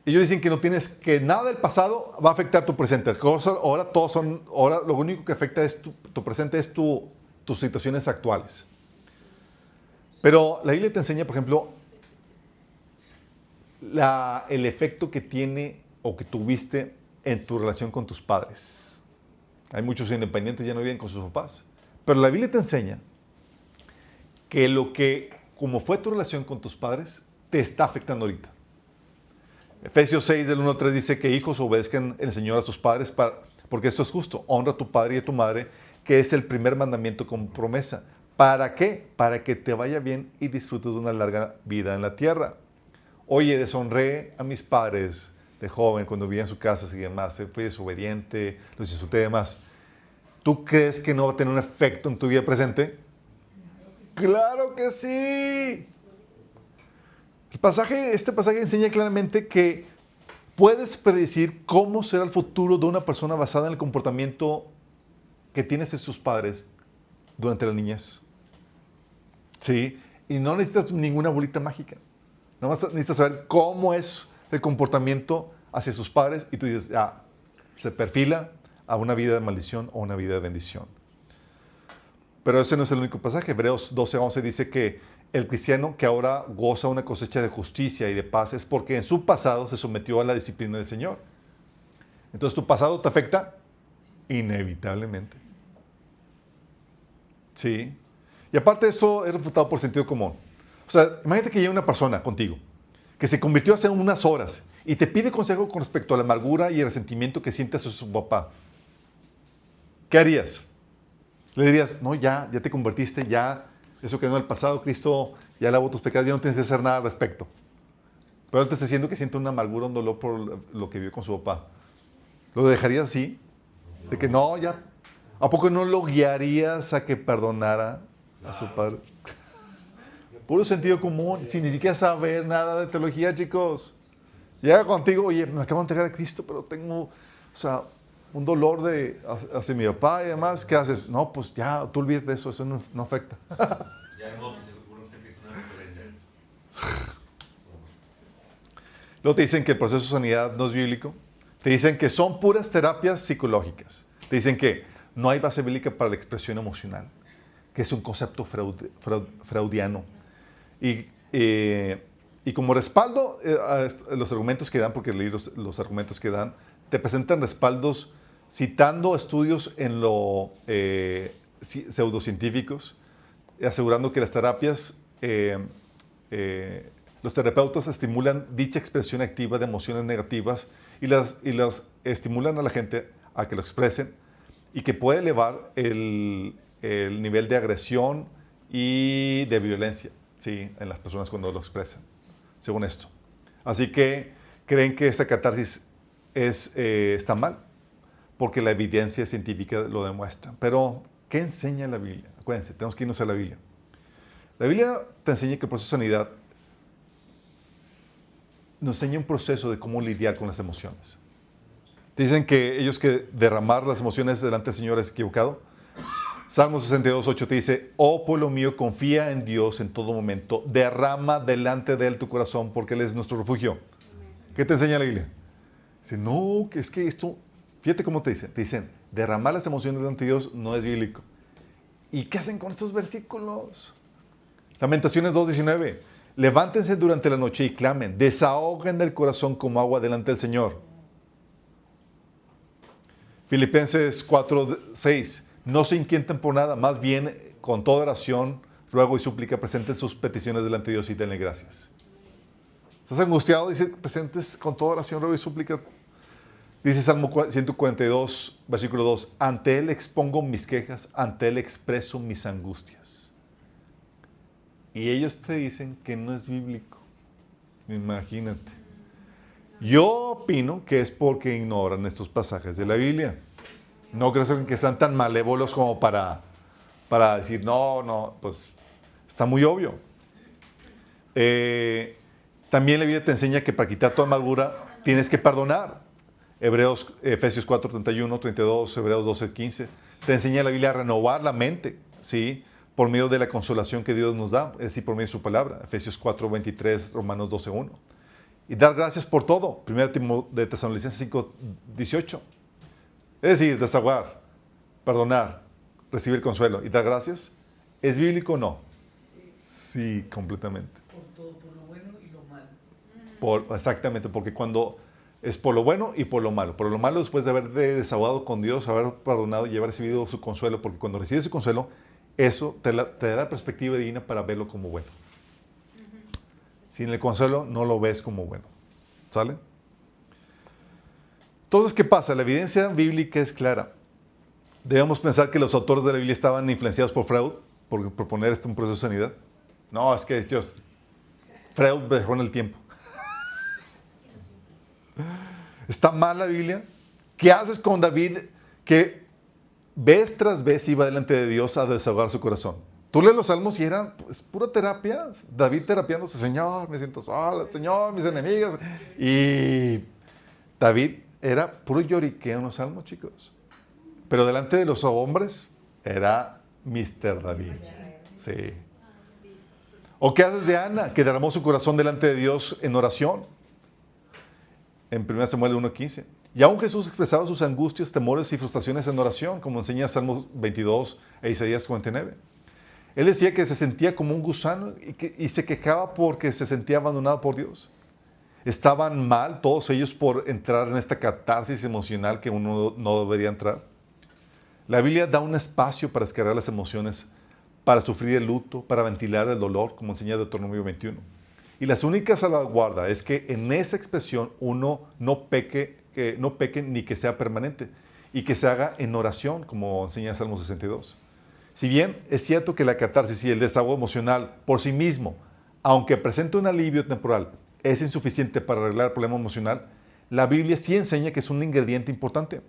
ellos dicen que no tienes, que nada del pasado va a afectar tu presente. Ahora lo único que afecta es tu presente, es tus situaciones actuales. Pero la Biblia te enseña, por ejemplo, el efecto que tiene o que tuviste en tu relación con tus padres. Hay muchos independientes, ya no viven con sus papás. Pero la Biblia te enseña que como fue tu relación con tus padres, te está afectando ahorita. Efesios 6, del 1 al 3 dice que hijos obedezcan el Señor a sus padres porque esto es justo. Honra a tu padre y a tu madre, que es el primer mandamiento con promesa. ¿Para qué? Para que te vaya bien y disfrutes de una larga vida en la tierra. Oye, deshonré a mis padres de joven cuando vivía en su casa y demás. Fui desobediente, los insulté y demás. ¿Tú crees que no va a tener un efecto en tu vida presente? ¡Claro que sí! Este pasaje enseña claramente que puedes predecir cómo será el futuro de una persona basada en el comportamiento que tienes de sus padres durante la niñez. ¿Sí? Y no necesitas ninguna bolita mágica. Nada más necesitas saber cómo es el comportamiento hacia sus padres y tú dices, se perfila a una vida de maldición o una vida de bendición. Pero ese no es el único pasaje. Hebreos 12:11 dice que el cristiano que ahora goza una cosecha de justicia y de paz es porque en su pasado se sometió a la disciplina del Señor. Entonces, ¿tu pasado te afecta? Inevitablemente. Sí. Y aparte de eso, es refutado por sentido común. O sea, imagínate que llega una persona contigo que se convirtió hace unas horas y te pide consejo con respecto a la amargura y el resentimiento que siente hacia su papá. ¿Qué harías? Le dirías, no, ya te convertiste, ya, eso quedó en el pasado, Cristo ya lavó tus pecados, ya no tienes que hacer nada al respecto. Pero él te está diciendo que siente una amargura, un dolor por lo que vivió con su papá. ¿Lo dejarías así? De que no, ya. ¿A poco no lo guiarías a que perdonara a su padre? Puro sentido común, sin ni siquiera saber nada de teología, chicos. Llega contigo, oye, me acabo de entregar a Cristo, pero tengo, un dolor hacia mi papá y demás. ¿Qué haces? No, pues ya, tú olvides de eso, eso no afecta. Ya no, que seguro que Cristo no es. Luego te dicen que el proceso de sanidad no es bíblico. Te dicen que son puras terapias psicológicas. Te dicen que no hay base bíblica para la expresión emocional, que es un concepto freudiano. Y como respaldo a los argumentos que dan, porque leí los argumentos que dan, te presentan respaldos citando estudios en pseudocientíficos, asegurando que las terapias, los terapeutas estimulan dicha expresión activa de emociones negativas y las estimulan a la gente a que lo expresen y que puede elevar el nivel de agresión y de violencia, ¿sí?, en las personas cuando lo expresan, según esto. Así que creen que esta catarsis está mal, porque la evidencia científica lo demuestra. Pero, ¿qué enseña la Biblia? Acuérdense, tenemos que irnos a la Biblia. La Biblia te enseña que el proceso de sanidad nos enseña un proceso de cómo lidiar con las emociones. Te dicen que ellos que derramar las emociones delante del Señor es equivocado. Salmo 62:8 te dice, oh pueblo mío, confía en Dios en todo momento, derrama delante de Él tu corazón porque Él es nuestro refugio. ¿Qué te enseña la Biblia? Dice, no, que es que esto, fíjate cómo te dicen, derramar las emociones delante de Dios no es bíblico. ¿Y qué hacen con estos versículos? Lamentaciones 2:19, levántense durante la noche y clamen, desahoguen el corazón como agua delante del Señor. Filipenses 4:6, no se inquieten por nada, más bien con toda oración, ruego y súplica, presenten sus peticiones delante de Dios y denle gracias. ¿Estás angustiado? Dice, presentes con toda oración, ruego y súplica. Dice Salmo 142, versículo 2, ante Él expongo mis quejas, ante Él expreso mis angustias. Y ellos te dicen que no es bíblico. Imagínate. Yo opino que es porque ignoran estos pasajes de la Biblia. No creo que están tan malévolos como para decir, no, pues está muy obvio. También la Biblia te enseña que para quitar toda amargura tienes que perdonar. Efesios 4:31, 32, Hebreos 12:15. Te enseña la Biblia a renovar la mente, ¿sí? Por medio de la consolación que Dios nos da, es decir, por medio de su palabra. Efesios 4:23, Romanos 12:1. Y dar gracias por todo. 1 de Tesalonicenses 5:18. Es decir, desahogar, perdonar, recibir consuelo y dar gracias. ¿Es bíblico o no? Sí, completamente. Por todo, por lo bueno y lo malo. Exactamente, porque cuando es por lo bueno y por lo malo. Por lo malo después de haber desahogado con Dios, haber perdonado y haber recibido su consuelo, porque cuando recibes su consuelo, eso te da la perspectiva divina para verlo como bueno. Sin el consuelo no lo ves como bueno. ¿Sale? Entonces, ¿qué pasa? La evidencia bíblica es clara. Debemos pensar que los autores de la Biblia estaban influenciados por Freud por proponer un proceso de sanidad. No, es que Freud viajó en el tiempo. ¿Está mal la Biblia? ¿Qué haces con David que vez tras vez iba delante de Dios a desahogar su corazón? Tú lees los salmos y era pues, pura terapia. David terapiándose, Señor, me siento sola, Señor, mis enemigas. Y David era puro lloriqueo en los salmos, chicos. Pero delante de los hombres era Mr. David. Sí. ¿O qué haces de Ana, que derramó su corazón delante de Dios en oración? En 1 Samuel 1:15. Y aún Jesús expresaba sus angustias, temores y frustraciones en oración, como enseña Salmos 22 e Isaías 49. Él decía que se sentía como un gusano y se quejaba porque se sentía abandonado por Dios. Estaban mal todos ellos por entrar en esta catarsis emocional que uno no debería entrar. La Biblia da un espacio para descargar las emociones, para sufrir el luto, para ventilar el dolor, como enseña Deuteronomio 21. Y la única salvaguarda es que en esa expresión uno no peque ni que sea permanente y que se haga en oración, como enseña Salmo 62. Si bien es cierto que la catarsis y el desahogo emocional por sí mismo, aunque presente un alivio temporal, es insuficiente para arreglar el problema emocional, la Biblia sí enseña que es un ingrediente importante.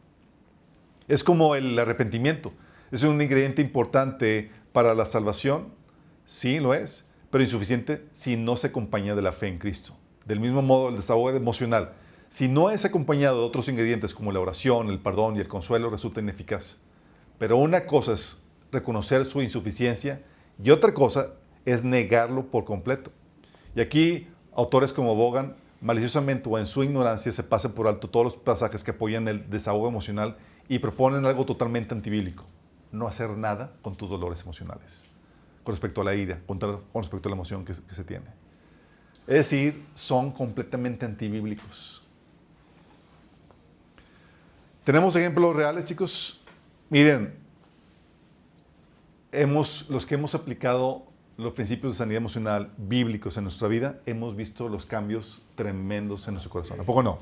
Es como el arrepentimiento. Es un ingrediente importante para la salvación, sí lo es, pero insuficiente si no se acompaña de la fe en Cristo. Del mismo modo, el desahogo emocional, si no es acompañado de otros ingredientes como la oración, el perdón y el consuelo, resulta ineficaz. Pero una cosa es reconocer su insuficiencia y otra cosa es negarlo por completo. Y aquí, autores como Bogan, maliciosamente o en su ignorancia, se pasan por alto todos los pasajes que apoyan el desahogo emocional y proponen algo totalmente antibíblico: no hacer nada con tus dolores emocionales, con respecto a la ira, con respecto a la emoción que se tiene. Es decir, son completamente antibíblicos. ¿Tenemos ejemplos reales, chicos? Miren, los que hemos aplicado los principios de sanidad emocional bíblicos en nuestra vida, hemos visto los cambios tremendos en nuestro corazón. ¿A poco no?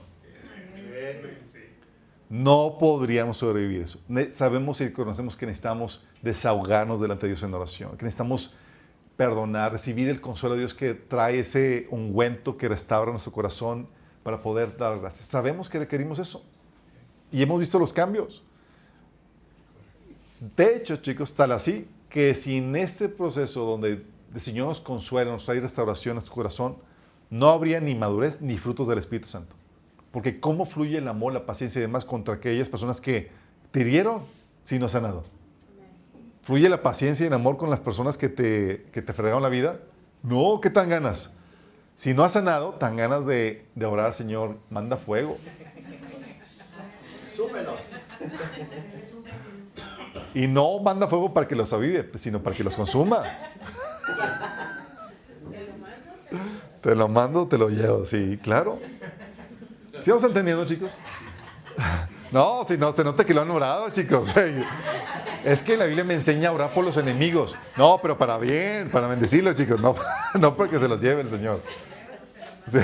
No podríamos sobrevivir eso. Sabemos y conocemos que necesitamos desahogarnos delante de Dios en oración, que necesitamos perdonar, recibir el consuelo de Dios que trae ese ungüento que restaura nuestro corazón para poder dar gracias. Sabemos que requerimos eso y hemos visto los cambios. De hecho, chicos, tal así que sin este proceso donde el Señor nos consuela, nos trae restauración a nuestro corazón, no habría ni madurez ni frutos del Espíritu Santo. Porque ¿cómo fluye el amor, la paciencia y demás contra aquellas personas que te hirieron si no has sanado? ¿Fluye la paciencia y el amor con las personas que te fregaron la vida? No, ¿qué tan ganas? Si no has sanado, tan ganas de orar, Señor, manda fuego. Súmelos. Y no manda fuego para que los avive, sino para que los consuma. Te lo mando, te lo llevo. Sí, claro. ¿Sí vamos entendiendo, chicos? No, si no, se nota que lo han orado, chicos. Es que la Biblia me enseña a orar por los enemigos. No, pero para bien, para bendecirlos, chicos. No, no porque se los lleve el Señor. Sí.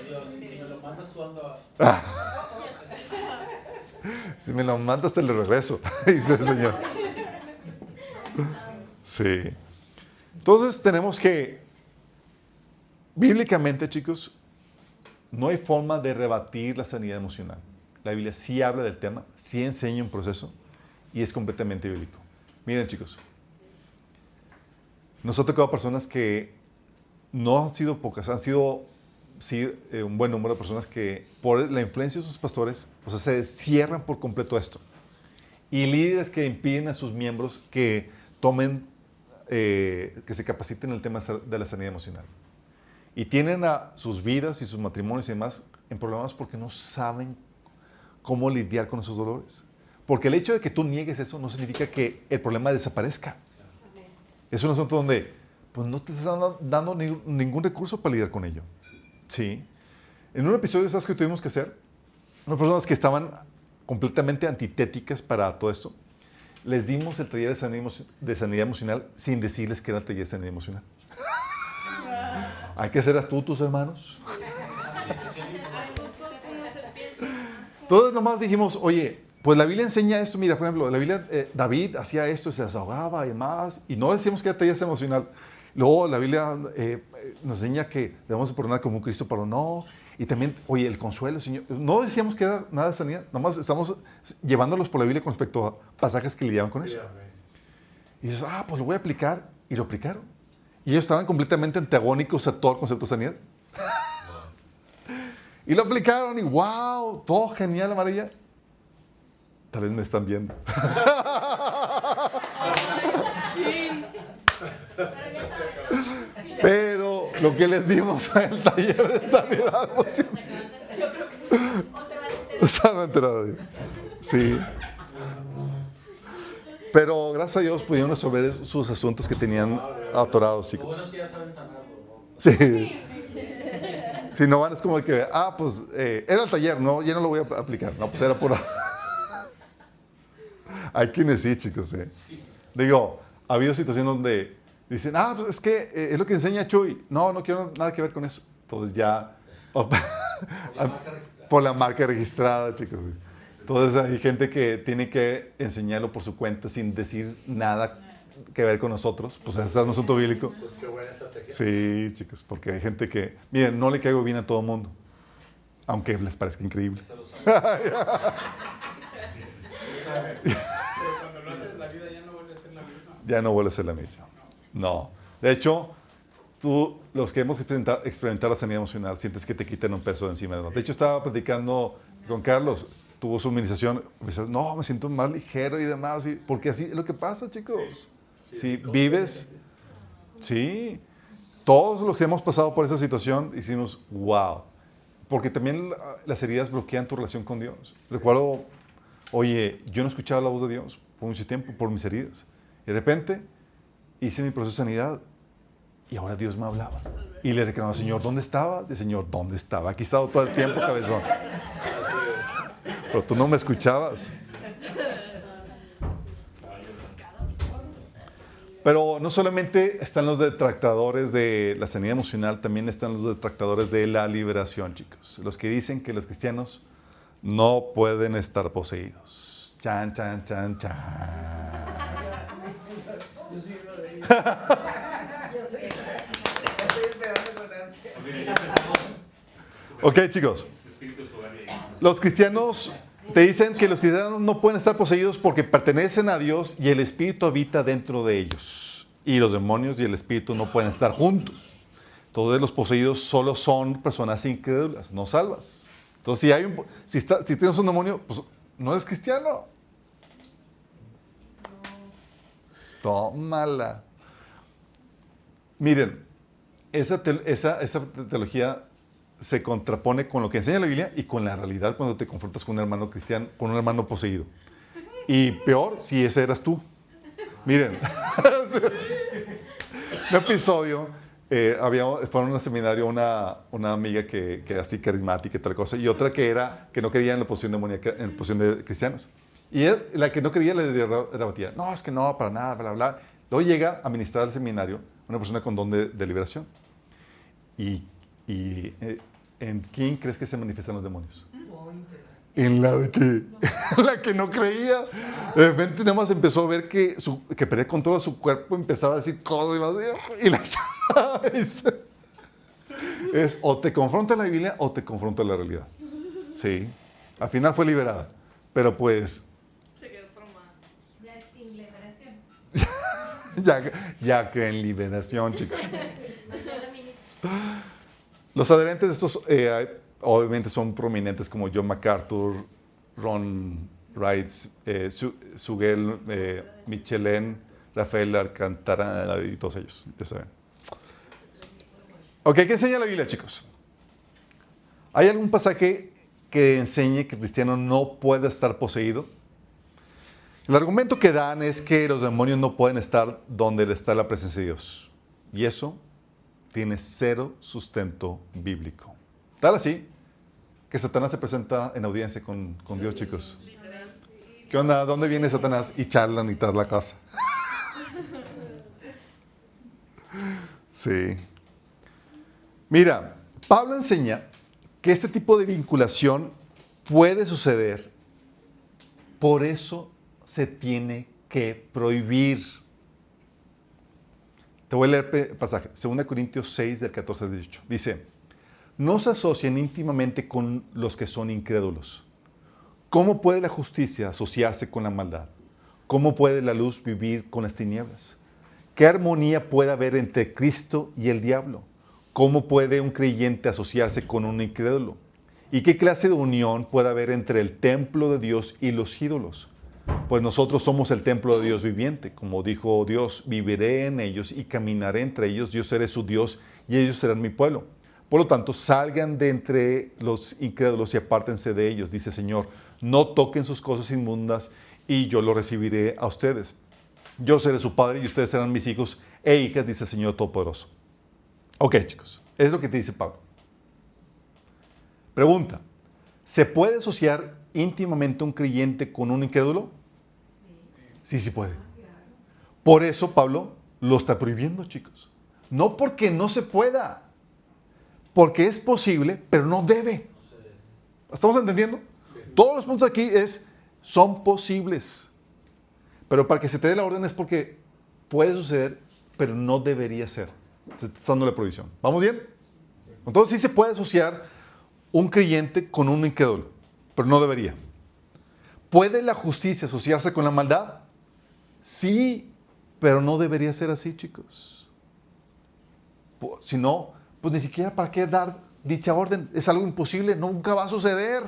Dios, si me lo mandas tú ando Si me lo mandas, te lo regreso, dice el Señor. Sí. Entonces tenemos que, bíblicamente, chicos, no hay forma de rebatir la sanidad emocional. La Biblia sí habla del tema, sí enseña un proceso y es completamente bíblico. Miren, chicos, nos ha tocado personas que no han sido pocas, han sido sí, un buen número de personas que por la influencia de sus pastores, o sea, se cierran por completo a esto. Y líderes que impiden a sus miembros que tomen, que se capaciten en el tema de la sanidad emocional. Y tienen a sus vidas y sus matrimonios y demás en problemas porque no saben cómo lidiar con esos dolores. Porque el hecho de que tú niegues eso no significa que el problema desaparezca. Es un asunto donde pues, no te están dando ningún recurso para lidiar con ello. Sí. En un episodio, ¿sabes qué tuvimos que hacer? Unas personas que estaban completamente antitéticas para todo esto, les dimos el taller de sanidad emocional sin decirles que era el taller de sanidad emocional. Hay que ser astutos, hermanos. Todos nomás dijimos, oye, pues la Biblia enseña esto. Mira, por ejemplo, la Biblia, David hacía esto, se desahogaba y demás, y no decíamos que era taller emocional. Luego la Biblia nos enseña que debemos perdonar como Cristo perdonó. Y también, oye, el consuelo, Señor. No decíamos que era nada de sanidad. Nomás estamos llevándolos por la Biblia con respecto a pasajes que lidiaban con eso. Y dices, pues lo voy a aplicar. Y lo aplicaron. Y ellos estaban completamente antagónicos a todo el concepto de sanidad. Y lo aplicaron y wow, todo genial, maravilla. Tal vez me están viendo. Pero lo que les dimos fue el taller de sanidad emocional. Se han enterado. Sí. Pero gracias a Dios pudieron resolver sus asuntos que tenían atorados, Lo chicos. bueno es que ya saben sanarlo, ¿no? Sí. Si no van, es como que, pues era el taller, no, ya no lo voy a aplicar. No, pues era por. Hay quienes sí, chicos. Digo, ha habido situaciones donde dicen, pues es que es lo que enseña Chuy. No, no quiero nada que ver con eso. Entonces ya, por la marca registrada, chicos. Entonces hay gente que tiene que enseñarlo por su cuenta sin decir nada que ver con nosotros. Pues ese es un asunto bíblico. Pues qué buena estrategia. Sí, chicos, porque hay gente que, miren, no le caigo bien a todo el mundo, aunque les parezca increíble. Cuando lo haces la vida ya no vuelve a ser la misma. Ya no vuelve a ser la misma. No. De hecho, los que hemos experimentado la sanidad emocional, sientes que te quitan un peso de encima de nosotros. De hecho, estaba platicando con Carlos, tuvo su administración, me dice, no, me siento más ligero y demás, porque así es lo que pasa, chicos. Si vives, sí, todos los que hemos pasado por esa situación, decimos, wow, porque también las heridas bloquean tu relación con Dios. Recuerdo, oye, yo no escuchaba la voz de Dios por mucho tiempo, por mis heridas. Y de repente hice mi proceso de sanidad y ahora Dios me hablaba. Y le reclamaba, Señor, ¿dónde estaba? Y Señor, ¿dónde estaba? Aquí he estado todo el tiempo, cabezón. Pero tú no me escuchabas. Pero no solamente están los detractores de la sanidad emocional, también están los detractores de la liberación, chicos. Los que dicen que los cristianos no pueden estar poseídos. Chan, chan, chan, chan. Yo soy uno de ellos. Yo sé. Estoy esperando con ansia. Mira, ya empezamos. Ok, chicos. Espíritu soberbio. Los cristianos te dicen que los cristianos no pueden estar poseídos porque pertenecen a Dios y el Espíritu habita dentro de ellos. Y los demonios y el Espíritu no pueden estar juntos. Todos los poseídos solo son personas incrédulas, no salvas. Entonces, si tienes un demonio, pues no eres cristiano. Tómala. Miren, esa teología se contrapone con lo que enseña la Biblia y con la realidad cuando te confrontas con un hermano cristiano, con un hermano poseído. Y peor si ese eras tú. Miren, un episodio, fue en un seminario una amiga que era así carismática y tal cosa, y otra que no creía en la posición demoníaca, en la posición de cristianos. Y la que no creía le debatía, no, es que no, para nada, bla, bla. Luego llega a ministrar al seminario una persona con don de liberación. ¿En quién crees que se manifiestan los demonios? En la de que, la que no creía. De repente nada más empezó a ver que perdía control de su cuerpo, empezaba a decir cosas y más. Y la chava es o te confronta la Biblia o te confronta la realidad. Sí. Al final fue liberada. Pero pues... Se quedó traumada. Ya es en liberación. ya que en liberación, chicos. Yo la ministra. Los adherentes de estos obviamente son prominentes como John MacArthur, Ron Wright, Sugel, Michelin, Rafael Alcántara y todos ellos, ya saben. Ok, ¿qué enseña la Biblia, chicos? ¿Hay algún pasaje que enseñe que el cristiano no puede estar poseído? El argumento que dan es que los demonios no pueden estar donde está la presencia de Dios. Y eso tiene cero sustento bíblico. Tal así que Satanás se presenta en audiencia con Dios, chicos. ¿Qué onda? ¿Dónde viene Satanás? Y charlan y tal la casa. Sí. Mira, Pablo enseña que este tipo de vinculación puede suceder. Por eso se tiene que prohibir. Te voy a leer el pasaje. 2 Corintios 6, del 14 al 18. Dice, no se asocien íntimamente con los que son incrédulos. ¿Cómo puede la justicia asociarse con la maldad? ¿Cómo puede la luz vivir con las tinieblas? ¿Qué armonía puede haber entre Cristo y el diablo? ¿Cómo puede un creyente asociarse con un incrédulo? ¿Y qué clase de unión puede haber entre el templo de Dios y los ídolos? Pues nosotros somos el templo de Dios viviente. Como dijo Dios, viviré en ellos y caminaré entre ellos. Yo seré su Dios y ellos serán mi pueblo. Por lo tanto, salgan de entre los incrédulos y apártense de ellos, dice el Señor. No toquen sus cosas inmundas y yo lo recibiré a ustedes. Yo seré su padre y ustedes serán mis hijos e hijas, dice el Señor Todopoderoso. Ok, chicos, es lo que te dice Pablo. Pregunta, ¿se puede asociar íntimamente un creyente con un incrédulo? Sí, sí puede. Por eso Pablo lo está prohibiendo, chicos. No porque no se pueda, porque es posible, pero no debe. ¿Estamos entendiendo? Sí. Todos los puntos aquí son posibles. Pero para que se te dé la orden es porque puede suceder, pero no debería ser. Se está dando la prohibición. ¿Vamos bien? Entonces sí se puede asociar un creyente con un incrédulo, pero no debería. ¿Puede la justicia asociarse con la maldad? Sí, pero no debería ser así, chicos. Si no, pues ni siquiera para qué dar dicha orden. Es algo imposible, nunca va a suceder.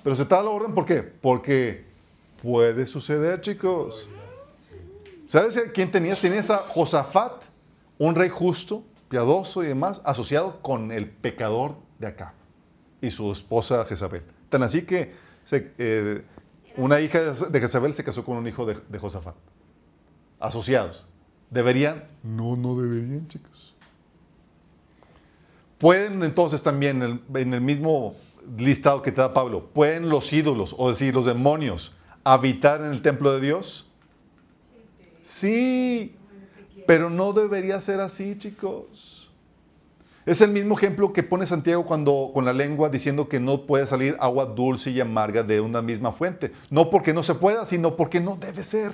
Pero se está dando la orden, ¿por qué? Porque puede suceder, chicos. ¿Sabes quién tenía? Tenías a Josafat, un rey justo, piadoso y demás, asociado con el pecador de Acab y su esposa Jezabel. Tan así que una hija de Jezabel se casó con un hijo de Josafat. Asociados. ¿Deberían? No, no deberían, chicos. Pueden entonces también, en el mismo listado que te da Pablo, ¿pueden los ídolos, o decir, los demonios, habitar en el templo de Dios? Sí, pero no debería ser así, chicos. Es el mismo ejemplo que pone Santiago con la lengua diciendo que no puede salir agua dulce y amarga de una misma fuente. No porque no se pueda, sino porque no debe ser.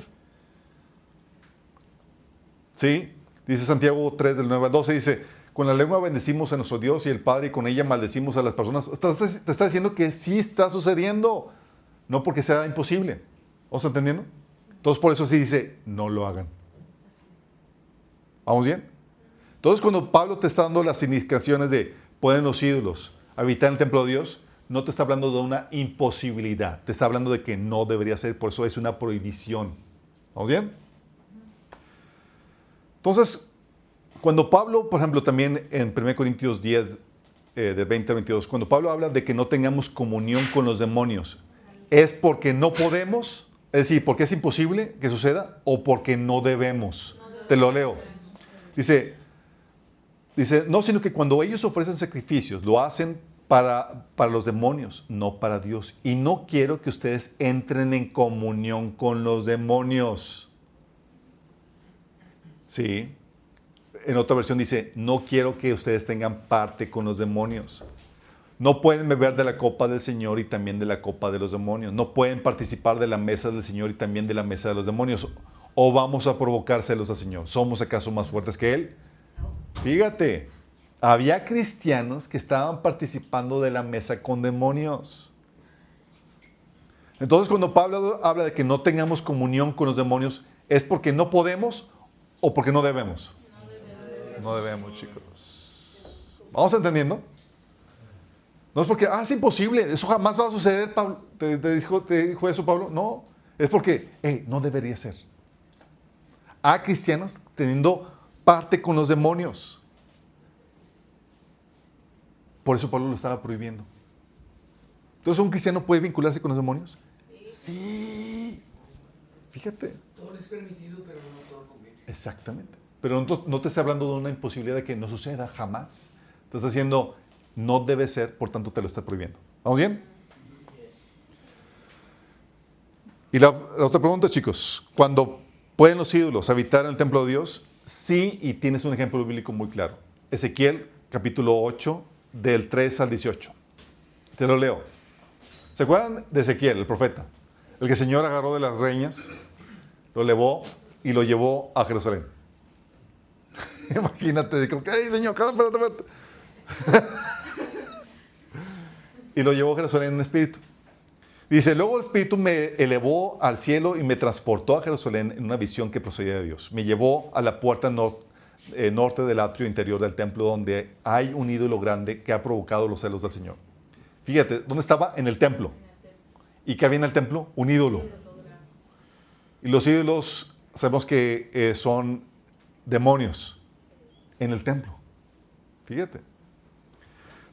¿Sí? Dice Santiago 3, del 9 al 12, dice, con la lengua bendecimos a nuestro Dios y el Padre, y con ella maldecimos a las personas. Te está diciendo que sí está sucediendo, no porque sea imposible. ¿Vamos entendiendo? Entonces por eso sí dice, no lo hagan. ¿Vamos bien? Entonces cuando Pablo te está dando las indicaciones de pueden los ídolos habitar en el templo de Dios, no te está hablando de una imposibilidad, te está hablando de que no debería ser, por eso es una prohibición. ¿Vamos bien? Entonces, cuando Pablo, por ejemplo, también en 1 Corintios 10, de 20 a 22, cuando Pablo habla de que no tengamos comunión con los demonios, ¿es porque no podemos? Es decir, ¿porque es imposible que suceda? ¿O porque no debemos? Te lo leo. Dice, no, sino que cuando ellos ofrecen sacrificios, lo hacen para los demonios, no para Dios. Y no quiero que ustedes entren en comunión con los demonios. Sí. En otra versión dice, no quiero que ustedes tengan parte con los demonios. No pueden beber de la copa del Señor y también de la copa de los demonios. No pueden participar de la mesa del Señor y también de la mesa de los demonios. ¿O vamos a provocar celos al Señor? ¿Somos acaso más fuertes que Él? Fíjate, había cristianos que estaban participando de la mesa con demonios. Entonces, cuando Pablo habla de que no tengamos comunión con los demonios, ¿es porque no podemos o porque no debemos? No debemos, chicos. ¿Vamos entendiendo? No es porque, es imposible, eso jamás va a suceder, Pablo. ¿Te dijo eso, Pablo? No, es porque, no debería ser. Hay cristianos teniendo parte con los demonios. Por eso Pablo lo estaba prohibiendo. Entonces, ¿un cristiano puede vincularse con los demonios? Sí. Fíjate. Todo es permitido, pero no todo conviene. Exactamente. Pero no te está hablando de una imposibilidad de que no suceda jamás. Te está diciendo, no debe ser, por tanto te lo está prohibiendo. ¿Vamos bien? Y la otra pregunta, chicos. ¿Cuándo pueden los ídolos habitar en el templo de Dios? Sí, y tienes un ejemplo bíblico muy claro. Ezequiel, capítulo 8, del 3 al 18. Te lo leo. ¿Se acuerdan de Ezequiel, el profeta? El que el Señor agarró de las reñas, lo elevó y lo llevó a Jerusalén. Imagínate, dijo, ¡ay, Señor, espérate! Y lo llevó a Jerusalén en espíritu. Dice, luego el espíritu me elevó al cielo y me transportó a Jerusalén en una visión que procedía de Dios. Me llevó a la puerta norte del atrio interior del templo, donde hay un ídolo grande que ha provocado los celos del Señor. Fíjate, ¿dónde estaba? En el templo. ¿Y qué había en el templo? Un ídolo. Y los ídolos sabemos que son demonios en el templo. Fíjate.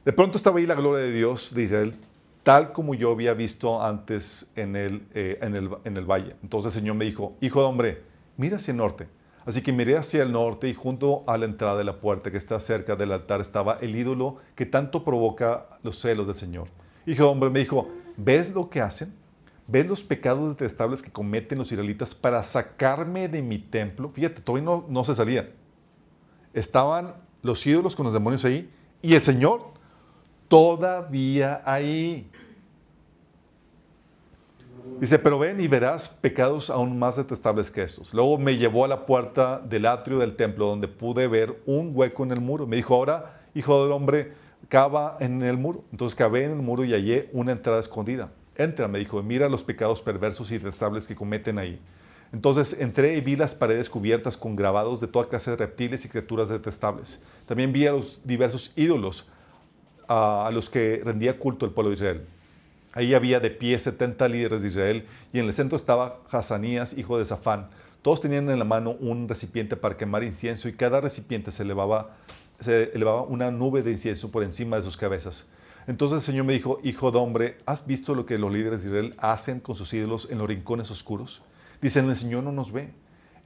De pronto estaba ahí la gloria de Dios de Israel, tal como yo había visto antes en el valle. Entonces el Señor me dijo, hijo de hombre, mira hacia el norte. Así que miré hacia el norte y junto a la entrada de la puerta que está cerca del altar estaba el ídolo que tanto provoca los celos del Señor. Hijo de hombre, me dijo, ¿ves lo que hacen? ¿Ves los pecados detestables que cometen los israelitas para sacarme de mi templo? Fíjate, todavía no se salía. Estaban los ídolos con los demonios ahí y el Señor todavía ahí. Dice, pero ven y verás pecados aún más detestables que estos. Luego me llevó a la puerta del atrio del templo donde pude ver un hueco en el muro. Me dijo, ahora, hijo del hombre, cava en el muro. Entonces cavé en el muro y hallé una entrada escondida. Entra, me dijo, mira los pecados perversos y detestables que cometen ahí. Entonces entré y vi las paredes cubiertas con grabados de toda clase de reptiles y criaturas detestables. También vi a los diversos ídolos a los que rendía culto el pueblo de Israel. Ahí había de pie 70 líderes de Israel y en el centro estaba Hazanías, hijo de Safán. Todos tenían en la mano un recipiente para quemar incienso y cada recipiente se elevaba una nube de incienso por encima de sus cabezas. Entonces el Señor me dijo, hijo de hombre, ¿has visto lo que los líderes de Israel hacen con sus ídolos en los rincones oscuros? Dicen, el Señor no nos ve.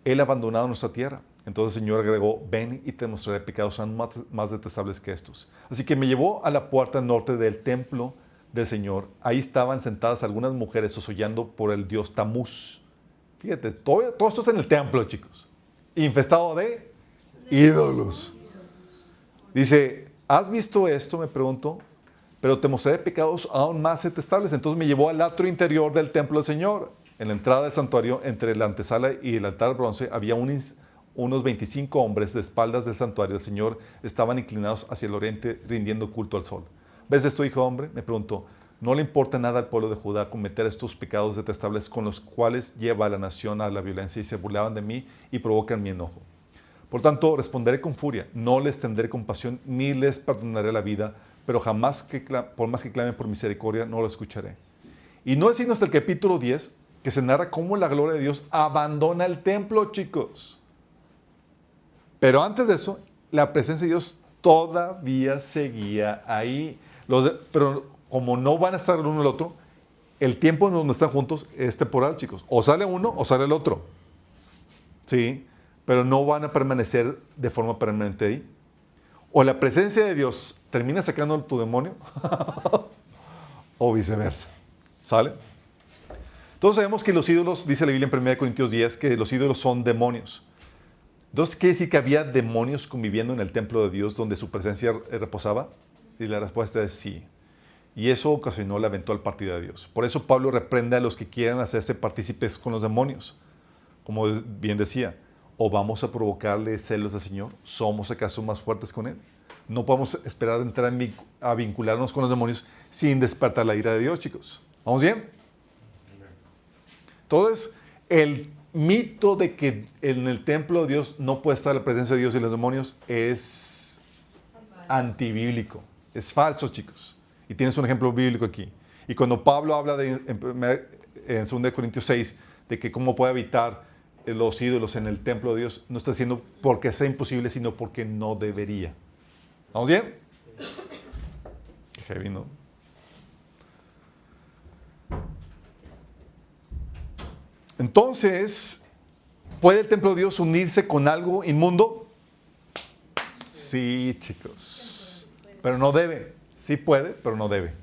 Él ha abandonado nuestra tierra. Entonces el Señor agregó, ven y te mostraré pecados aún más detestables que estos. Así que me llevó a la puerta norte del templo del Señor. Ahí estaban sentadas algunas mujeres sosollando por el dios Tamuz. Fíjate, todo esto es en el templo, chicos. Infestado de ídolos. Dice, ¿has visto esto? Me preguntó. Pero te mostraré pecados aún más detestables. Entonces me llevó al atrio interior del templo del Señor. En la entrada del santuario, entre la antesala y el altar bronce, había unos 25 hombres de espaldas del santuario del Señor. Estaban inclinados hacia el oriente, rindiendo culto al sol. ¿Ves esto, hijo de hombre? Me preguntó. ¿No le importa nada al pueblo de Judá cometer estos pecados detestables con los cuales lleva a la nación a la violencia y se burlaban de mí y provocan mi enojo? Por tanto, responderé con furia, no les tendré compasión ni les perdonaré la vida, pero jamás, por más que clamen por misericordia, no lo escucharé. Y no es sino hasta el capítulo 10 que se narra cómo la gloria de Dios abandona el templo, chicos. Pero antes de eso, la presencia de Dios todavía seguía ahí. Pero como no van a estar el uno el otro, el tiempo en donde están juntos es temporal, chicos. O sale uno o sale el otro. ¿Sí? Pero no van a permanecer de forma permanente ahí. O la presencia de Dios termina sacando tu demonio, o viceversa. ¿Sale? Todos sabemos que los ídolos, dice la Biblia en 1 Corintios 10, que los ídolos son demonios. Entonces, ¿quiere decir que había demonios conviviendo en el templo de Dios donde su presencia reposaba? Y la respuesta es sí. Y eso ocasionó la eventual partida de Dios. Por eso Pablo reprende a los que quieran hacerse partícipes con los demonios. Como bien decía, ¿o vamos a provocarle celos al Señor? ¿Somos acaso más fuertes con Él? No podemos esperar entrar a vincularnos con los demonios sin despertar la ira de Dios, chicos. ¿Vamos bien? Entonces, el mito de que en el templo de Dios no puede estar la presencia de Dios y los demonios es antibíblico. Es falso, chicos. Y tienes un ejemplo bíblico aquí. Y cuando Pablo habla en 2 Corintios 6 de que cómo puede habitar los ídolos en el templo de Dios, no está diciendo porque sea imposible, sino porque no debería. ¿Vamos bien? Heavy, ¿no? Entonces, ¿puede el templo de Dios unirse con algo inmundo? Sí, chicos. Pero no debe. Sí puede, pero no debe.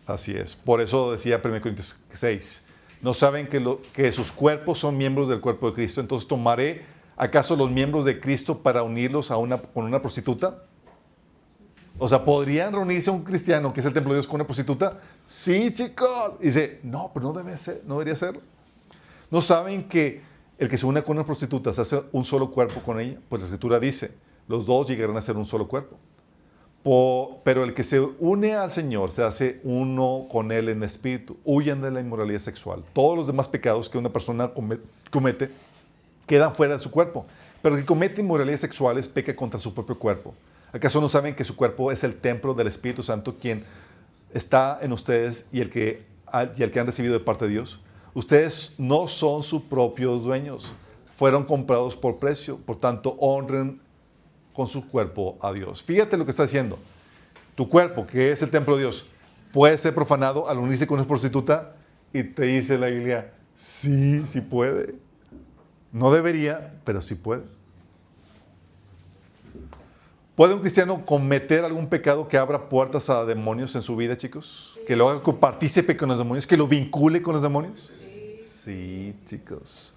Así es. Por eso decía 1 Corintios 6. ¿No saben que sus cuerpos son miembros del cuerpo de Cristo? Entonces, ¿tomaré acaso los miembros de Cristo para unirlos con una prostituta? O sea, ¿podrían reunirse un cristiano que es el templo de Dios con una prostituta? Sí, chicos. Y dice, no, pero no debería ser. ¿No saben que el que se une con una prostituta se hace un solo cuerpo con ella? Pues la Escritura dice, los dos llegarán a ser un solo cuerpo. Pero el que se une al Señor se hace uno con Él en espíritu. Huyan de la inmoralidad sexual. Todos los demás pecados que una persona comete quedan fuera de su cuerpo. Pero el que comete inmoralidades sexuales peca contra su propio cuerpo. ¿Acaso no saben que su cuerpo es el templo del Espíritu Santo, quien está en ustedes y el que han recibido de parte de Dios? Ustedes no son sus propios dueños. Fueron comprados por precio. Por tanto, honren con su cuerpo a Dios. Fíjate lo que está diciendo. Tu cuerpo, que es el templo de Dios, puede ser profanado al unirse con una prostituta, y te dice la Biblia, sí puede. No debería, pero sí puede. ¿Puede un cristiano cometer algún pecado que abra puertas a demonios en su vida, chicos? ¿Que lo haga partícipe con los demonios? ¿Que lo vincule con los demonios? Sí, chicos.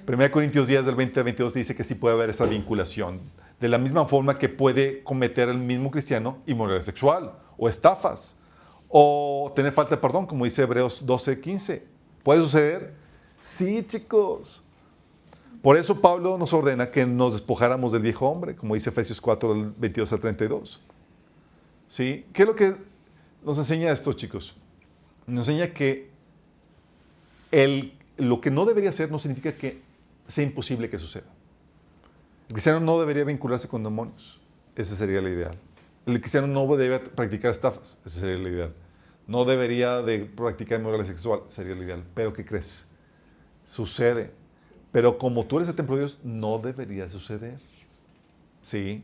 1 Corintios 10, del 20 al 22 dice que sí puede haber esa vinculación. De la misma forma que puede cometer el mismo cristiano inmoralidad sexual, o estafas, o tener falta de perdón, como dice Hebreos 12, 15. ¿Puede suceder? Sí, chicos. Por eso Pablo nos ordena que nos despojáramos del viejo hombre, como dice Efesios 4, del 22 al 32. ¿Sí? ¿Qué es lo que nos enseña esto, chicos? Nos enseña que lo que no debería ser no significa que sea imposible que suceda. El cristiano no debería vincularse con demonios. Ese sería el ideal. El cristiano no debería practicar estafas. Ese sería el ideal. No debería de practicar inmoralidad sexual. Sería el ideal. Pero ¿qué crees? Sucede. Pero como tú eres el templo de Dios, no debería suceder. Sí,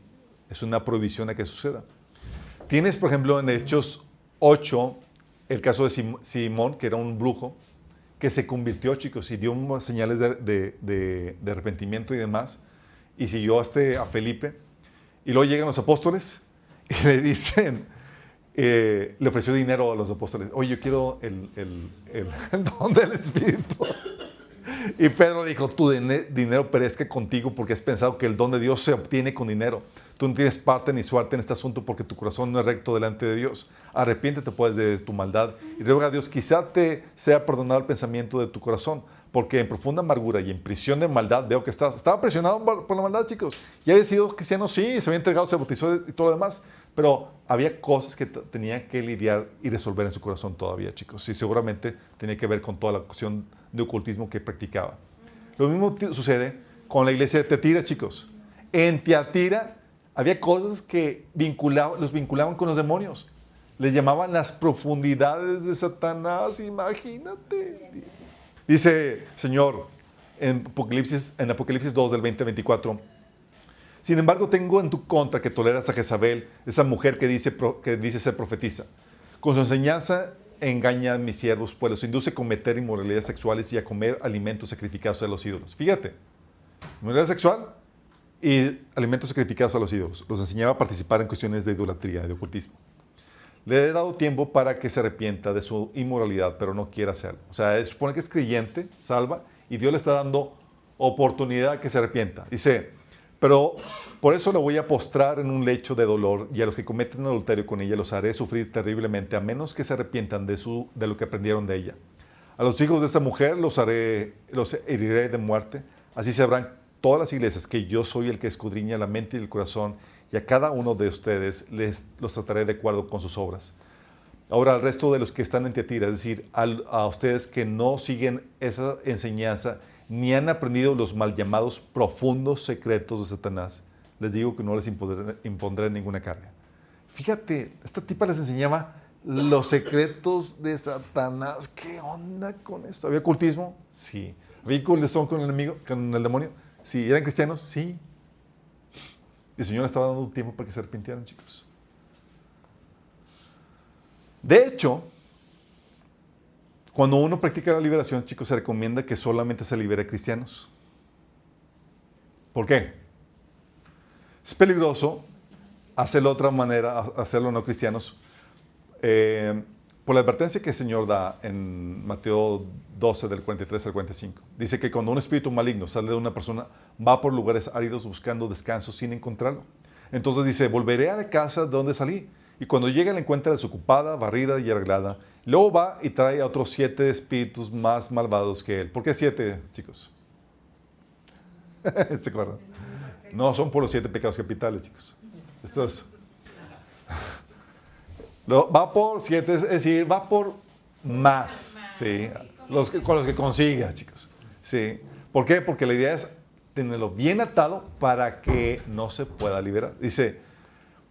es una prohibición a que suceda. Tienes, por ejemplo, en Hechos 8, el caso de Simón, que era un brujo, que se convirtió, chicos, y dio señales de arrepentimiento y demás, y siguió a Felipe. Y luego llegan los apóstoles y le dicen, le ofreció dinero a los apóstoles. Oye, yo quiero el don del Espíritu. Y Pedro dijo, tu dinero perezca contigo porque has pensado que el don de Dios se obtiene con dinero. Tú no tienes parte ni suerte en este asunto porque tu corazón no es recto delante de Dios. Arrepiéntete pues de tu maldad y ruega a Dios, quizá te sea perdonado el pensamiento de tu corazón, porque en profunda amargura y en prisión de maldad veo que estaba presionado por la maldad, chicos. Ya había sido cristiano, sí, se había entregado, se bautizó y todo lo demás, pero había cosas que tenía que lidiar y resolver en su corazón todavía, chicos. Y seguramente tenía que ver con toda la cuestión de ocultismo que practicaba. Lo mismo sucede con la iglesia de Tiatira, chicos. En Tiatira había cosas que los vinculaban con los demonios. Les llamaban las profundidades de Satanás, imagínate. Dice Señor en Apocalipsis 2, del 20 al 24, Sin embargo, tengo en tu contra que toleras a Jezabel, esa mujer que dice ser profetisa. Con su enseñanza engaña a mis siervos, pues los induce a cometer inmoralidades sexuales y a comer alimentos sacrificados a los ídolos. Fíjate, inmoralidad sexual y alimentos sacrificados a los ídolos. Los enseñaba a participar en cuestiones de idolatría, de ocultismo. Le he dado tiempo para que se arrepienta de su inmoralidad, pero no quiere hacerlo. O sea, supone que es creyente, salva, y Dios le está dando oportunidad que se arrepienta. Dice, pero por eso la voy a postrar en un lecho de dolor, y a los que cometen adulterio con ella los haré sufrir terriblemente, a menos que se arrepientan de lo que aprendieron de ella. A los hijos de esta mujer los heriré de muerte. Así sabrán todas las iglesias que yo soy el que escudriña la mente y el corazón, y a cada uno de ustedes los trataré de acuerdo con sus obras. Ahora, al resto de los que están en Tiatira, es decir, a ustedes que no siguen esa enseñanza, ni han aprendido los mal llamados profundos secretos de Satanás, les digo que no les impondré ninguna carga. Fíjate, esta tipa les enseñaba los secretos de Satanás. ¿Qué onda con esto? ¿Había ocultismo? Sí. ¿Había conexión con el enemigo, con el demonio? Sí. ¿Eran cristianos? Sí. Y el Señor estaba dando tiempo para que se arrepintieran, chicos. De hecho, cuando uno practica la liberación, chicos, se recomienda que solamente se libere cristianos. ¿Por qué? Es peligroso hacerlo de otra manera, hacerlo no cristianos, por la advertencia que el Señor da en Mateo 12, del 43 al 45. Dice que cuando un espíritu maligno sale de una persona, va por lugares áridos buscando descanso sin encontrarlo. Entonces dice, volveré a la casa de donde salí. Y cuando llega la encuentra desocupada, barrida y arreglada. Luego va y trae a otros 7 espíritus más malvados que él. ¿Por qué 7, chicos? ¿Se acuerdan? No, son por los 7 pecados capitales, chicos. Esto es... Va por 7, es decir, va por más, ¿sí? Con los que consiga, chicos. ¿Sí? ¿Por qué? Porque la idea es tenerlo bien atado para que no se pueda liberar. Dice,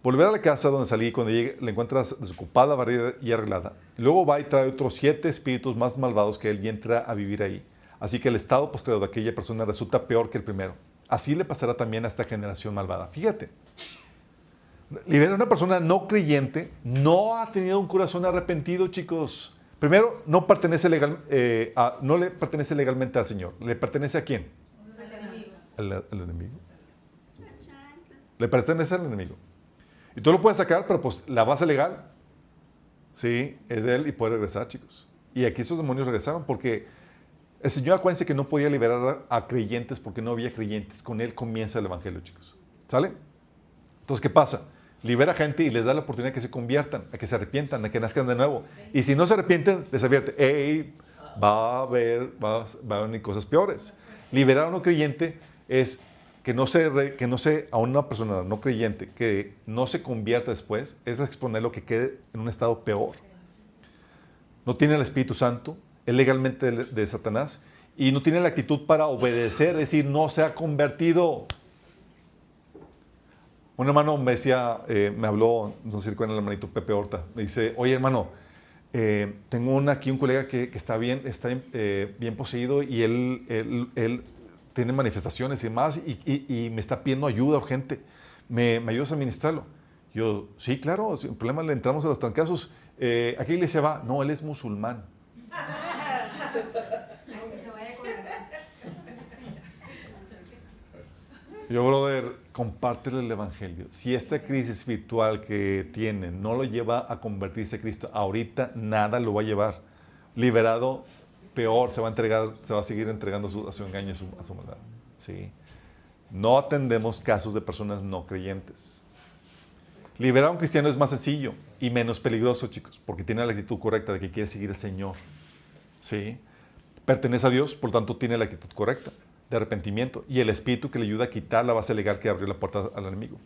volver a la casa donde salí, cuando llegue, la encuentras desocupada, barrida y arreglada. Luego va y trae otros 7 espíritus más malvados que él y entra a vivir ahí. Así que el estado postrero de aquella persona resulta peor que el primero. Así le pasará también a esta generación malvada. Fíjate. Liberar a una persona no creyente no ha tenido un corazón arrepentido, chicos. Primero, no le pertenece legalmente al Señor. ¿Le pertenece a quién? Al enemigo. Le pertenece al enemigo. Y tú lo puedes sacar, pero pues la base legal, sí, es de él y puede regresar, chicos. Y aquí esos demonios regresaron porque el Señor, acuérdense que no podía liberar a creyentes porque no había creyentes. Con él comienza el evangelio, chicos. ¿Sale? Entonces, ¿qué pasa? Libera gente y les da la oportunidad de que se conviertan, a que se arrepientan, a que nazcan de nuevo. Y si no se arrepienten, les advierte, hey, va a venir cosas peores. Liberar a un no creyente es que no se a una persona no creyente, que no se convierta después, es exponerlo que quede en un estado peor. No tiene el Espíritu Santo, es legalmente de Satanás, y no tiene la actitud para obedecer, es decir, no se ha convertido. Un hermano me decía, me habló, no sé si recuerdan el hermanito Pepe Horta, me dice, oye hermano, tengo aquí un colega que está bien poseído y él tiene manifestaciones y demás y me está pidiendo ayuda urgente. ¿Me ayudas a ministrarlo? Yo, sí, claro, sin problema, le entramos a los trancazos. ¿A qué iglesia va? No, él es musulmán. Yo, brother, compártele el evangelio. Si esta crisis espiritual que tiene no lo lleva a convertirse a Cristo, ahorita nada lo va a llevar. Liberado, peor, se va a seguir entregando a su engaño, a su maldad. ¿Sí? No atendemos casos de personas no creyentes. Liberar a un cristiano es más sencillo y menos peligroso, chicos, porque tiene la actitud correcta de que quiere seguir al Señor. ¿Sí? Pertenece a Dios, por lo tanto tiene la actitud correcta de arrepentimiento y el Espíritu que le ayuda a quitar la base legal que abrió la puerta al enemigo.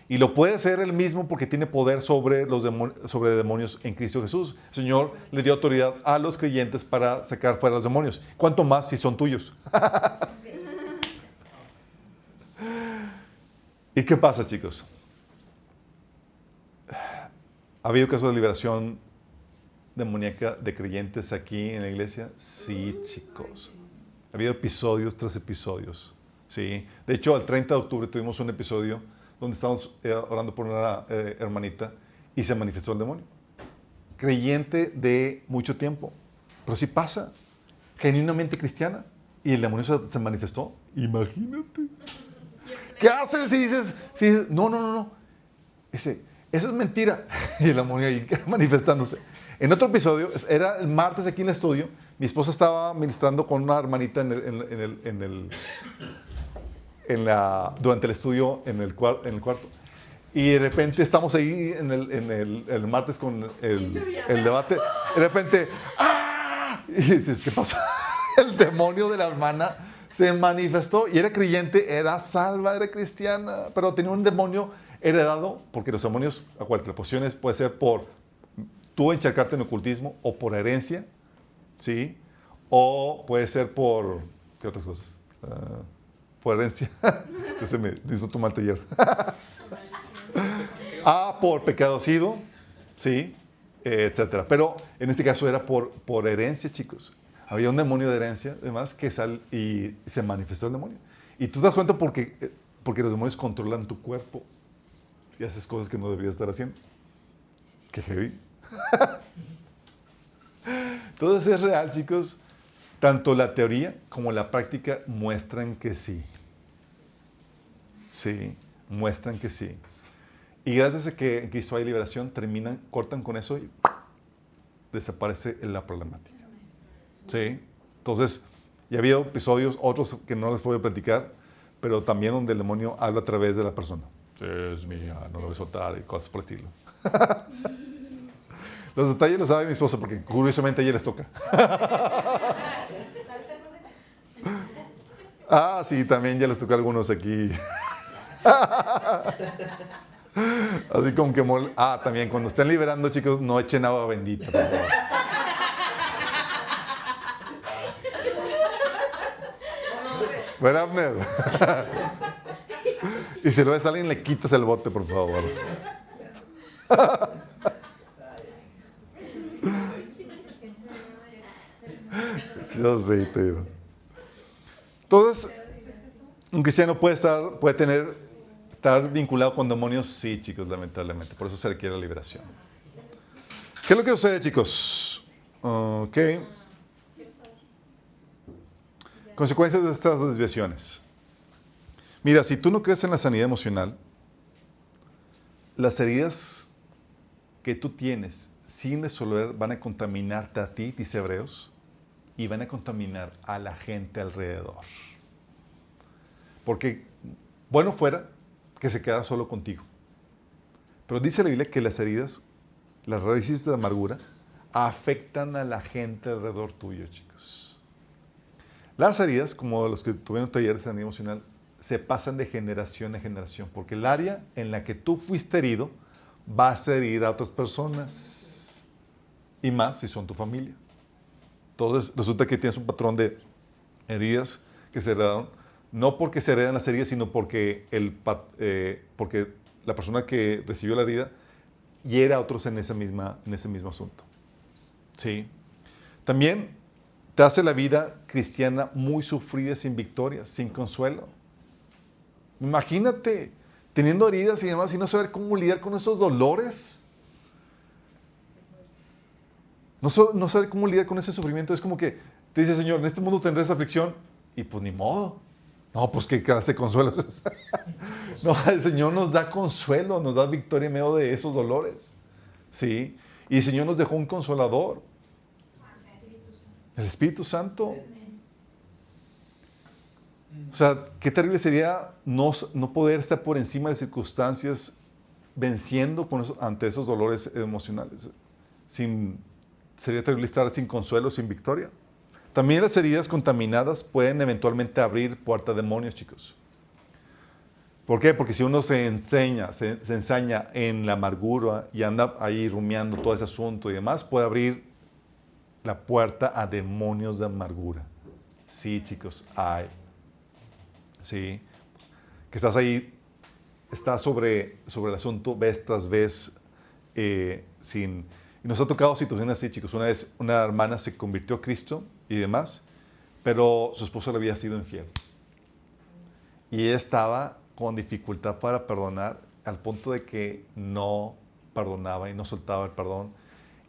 Y lo puede hacer él mismo porque tiene poder sobre demonios en Cristo Jesús. El Señor le dio autoridad a los creyentes para sacar fuera los demonios. ¿Cuánto más si son tuyos? ¿Y qué pasa, chicos? ¿Ha habido casos de liberación demoníaca de creyentes aquí en la iglesia? Sí, chicos. Ha habido episodios tras episodios. Sí. De hecho, el 30 de octubre tuvimos un episodio donde estábamos orando por una hermanita y se manifestó el demonio. Creyente de mucho tiempo. Pero sí pasa. Genuinamente cristiana. Y el demonio se manifestó. Imagínate. ¿Qué haces si dices, no? Eso es mentira. Y el demonio ahí manifestándose. En otro episodio, era el martes aquí en el estudio, mi esposa estaba ministrando con una hermanita durante el estudio en el cuarto. Y de repente estamos ahí en el martes con el debate. De repente, ¡ah! Y dices, ¿qué pasó? El demonio de la hermana se manifestó y era creyente, era salva, era cristiana, pero tenía un demonio heredado, porque los demonios, acuérdate, las posesiones puede ser por tú encharcarte en ocultismo o por herencia, ¿sí? O puede ser por, ¿qué otras cosas? Por herencia. Ese me disfruto mal taller. Por pecado sido, ¿sí? Etcétera. Pero en este caso era por herencia, chicos. Había un demonio de herencia, además, que y se manifestó el demonio. Y tú te das cuenta porque los demonios controlan tu cuerpo y haces cosas que no deberías estar haciendo. Qué heavy. Entonces es real, chicos. Tanto la teoría como la práctica muestran que sí. Sí, muestran que sí. Y gracias a que en Cristo hay liberación, cortan con eso y desaparece la problemática. Sí. Entonces, ya ha habido episodios, otros que no les puedo platicar, pero también donde el demonio habla a través de la persona. Es mía, no lo voy a soltar y cosas por el estilo. Los detalles los sabe mi esposa porque curiosamente a ella les toca. Sí, también ya les tocó a algunos aquí. Así como que también cuando estén liberando, chicos, no echen agua bendita, por favor. ¿Verdad, Abner? Y si lo ves a alguien, le quitas el bote, por favor. Yo sé, te digo. Entonces, un cristiano puede estar vinculado con demonios, sí, chicos, lamentablemente. Por eso se requiere la liberación. ¿Qué es lo que sucede, chicos? Ok. Consecuencias de estas desviaciones. Mira, si tú no crees en la sanidad emocional, las heridas que tú tienes sin resolver van a contaminarte a ti, dice Hebreos, y van a contaminar a la gente alrededor. Porque bueno fuera que se quedara solo contigo. Pero dice la Biblia que las heridas, las raíces de la amargura, afectan a la gente alrededor tuyo, chicos. Las heridas, como los que tuvieron taller de sanidad emocional, se pasan de generación en generación, porque el área en la que tú fuiste herido va a herir a otras personas, y más si son tu familia. Entonces, resulta que tienes un patrón de heridas que se heredaron, no porque se heredan las heridas, sino porque la persona que recibió la herida hiera a otros en ese mismo asunto. ¿Sí? También te hace la vida cristiana muy sufrida, sin victorias, sin consuelo. Imagínate teniendo heridas y demás y no saber cómo lidiar con esos dolores. No saber cómo lidiar con ese sufrimiento. Es como que te dice, Señor, en este mundo tendré esa aflicción y pues ni modo. No, pues ¿qué clase de consuelo es esa? No, el Señor nos da consuelo, nos da victoria en medio de esos dolores. ¿Sí? Y el Señor nos dejó un consolador. El Espíritu Santo. O sea, qué terrible sería no poder estar por encima de circunstancias venciendo ante esos dolores emocionales. Sería terrible estar sin consuelo, sin victoria. También las heridas contaminadas pueden eventualmente abrir puerta a demonios, chicos. ¿Por qué? Porque si uno se ensaña en la amargura y anda ahí rumiando todo ese asunto y demás, puede abrir la puerta a demonios de amargura. Sí, chicos, hay. Sí. Que estás ahí, estás sobre el asunto, vez tras vez, y nos ha tocado situaciones así, chicos. Una vez una hermana se convirtió a Cristo y demás, pero su esposo le había sido infiel. Y ella estaba con dificultad para perdonar al punto de que no perdonaba y no soltaba el perdón.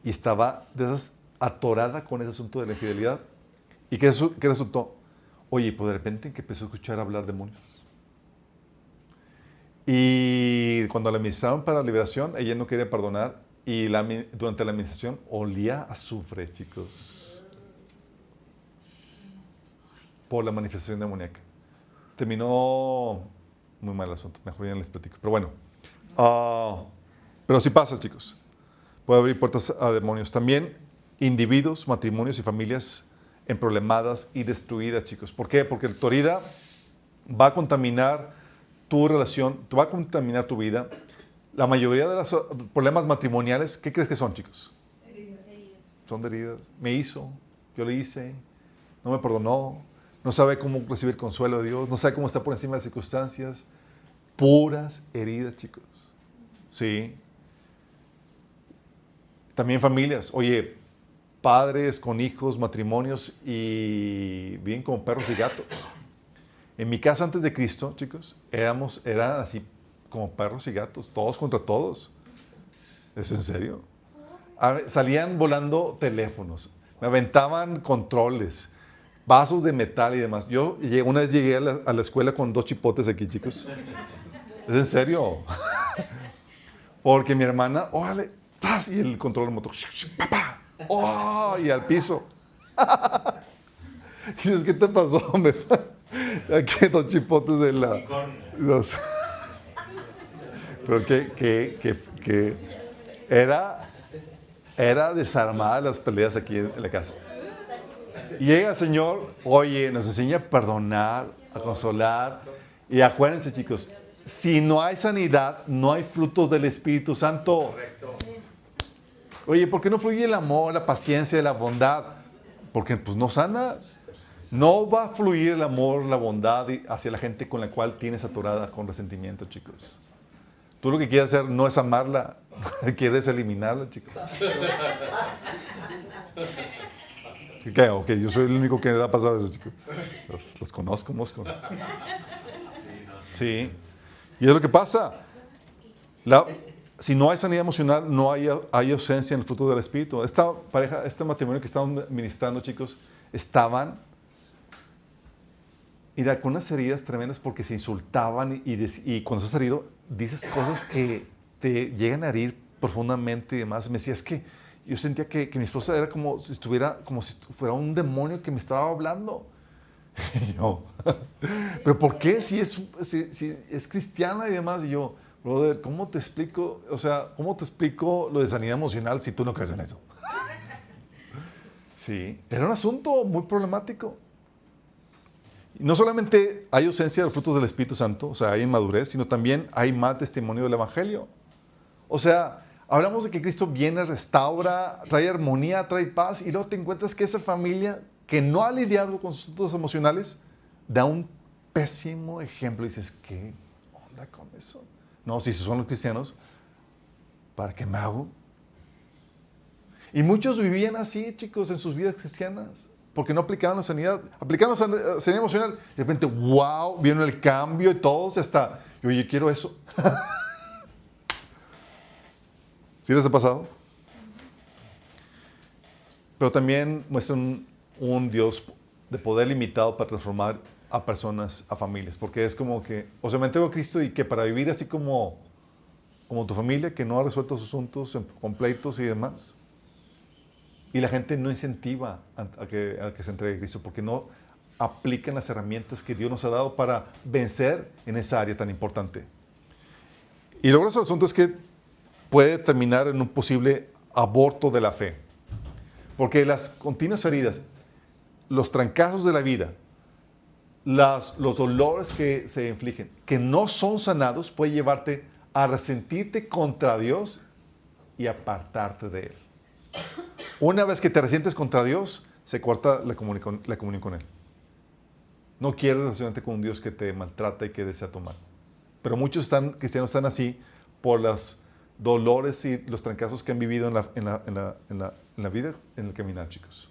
Y estaba de esas atorada con ese asunto de la infidelidad. ¿Y qué resultó? Oye, pues de repente que empezó a escuchar hablar demonios. Y cuando la administraron para la liberación, ella no quería perdonar y durante la administración olía a azufre, chicos, por la manifestación demoníaca. Terminó muy mal el asunto, mejor ya les platico. Pero bueno, pero sí pasa, chicos. Puede abrir puertas a demonios. También individuos, matrimonios y familias emproblemadas y destruidas, chicos. ¿Por qué? Porque tu herida va a contaminar tu relación, te va a contaminar tu vida. La mayoría de los problemas matrimoniales, ¿qué crees que son, chicos? Heridas. Son de heridas. Me hizo, yo le hice, no me perdonó, no sabe cómo recibir consuelo de Dios, no sabe cómo estar por encima de las circunstancias. Puras heridas, chicos. Sí. También familias. Oye, padres con hijos, matrimonios y viven como perros y gatos. En mi casa antes de Cristo, chicos, eran así como perros y gatos, todos contra todos. ¿Es en serio? Salían volando teléfonos, me aventaban controles, vasos de metal y demás. Yo una vez llegué a la escuela con 2 chipotes aquí, chicos. ¿Es en serio? Porque mi hermana, órale, ¡tas! Y el control remoto, ¡papá! ¡Oh! Y al piso. Y dices, ¿qué te pasó, hombre? Aquí 2 chipotes de la... Pero que era desarmada las peleas aquí en la casa. Y llega el Señor, oye, nos enseña a perdonar, a consolar. Y acuérdense, chicos, si no hay sanidad, no hay frutos del Espíritu Santo. Correcto. Oye, ¿por qué no fluye el amor, la paciencia, la bondad? Porque pues no sanas. No va a fluir el amor, la bondad hacia la gente con la cual tienes atorada con resentimiento, chicos. Tú lo que quieres hacer no es amarla, quieres eliminarla, chicos. ¿Qué? Ok, yo soy el único que le ha pasado eso, chicos. Los conozco. Sí. Y es lo que pasa. Si no hay sanidad emocional, no hay ausencia en el fruto del Espíritu. Esta pareja, este matrimonio que estaban ministrando, chicos, estaban... Mira, con unas heridas tremendas porque se insultaban y cuando estás herido dices cosas que te llegan a herir profundamente y demás. Me decía, es que yo sentía que mi esposa era como si fuera un demonio que me estaba hablando. Y yo, ¿pero por qué? Si es cristiana y demás. Y yo, brother, ¿cómo te explico? O sea, ¿cómo te explico lo de sanidad emocional si tú no crees en eso? Sí, era un asunto muy problemático. No solamente hay ausencia de los frutos del Espíritu Santo, o sea, hay inmadurez, sino también hay mal testimonio del Evangelio. O sea, hablamos de que Cristo viene, restaura, trae armonía, trae paz, y luego te encuentras que esa familia que no ha lidiado con sus asuntos emocionales da un pésimo ejemplo. Y dices, ¿qué onda con eso? No, si son los cristianos, ¿para qué me hago? Y muchos vivían así, chicos, en sus vidas cristianas. Porque no aplicaban la sanidad. Aplicaban la sanidad emocional. De repente, wow, vieron el cambio y todos hasta, oye, quiero eso. ¿Sí les ha pasado? Pero también muestran un Dios de poder limitado para transformar a personas, a familias. Porque es como que, o sea, me entrego a Cristo y que para vivir así como tu familia, que no ha resuelto sus asuntos completos y demás. Y la gente no incentiva a que se entregue a Cristo porque no aplican las herramientas que Dios nos ha dado para vencer en esa área tan importante. Y lo grueso del asunto es que puede terminar en un posible aborto de la fe. Porque las continuas heridas, los trancazos de la vida, los dolores que se infligen, que no son sanados, puede llevarte a resentirte contra Dios y apartarte de Él. Una vez que te resientes contra Dios, se corta la comunión con Él. No quieres relacionarte con un Dios que te maltrata y que desea tu mal. Pero muchos cristianos están así por los dolores y los trancazos que han vivido en la vida, en el caminar, chicos.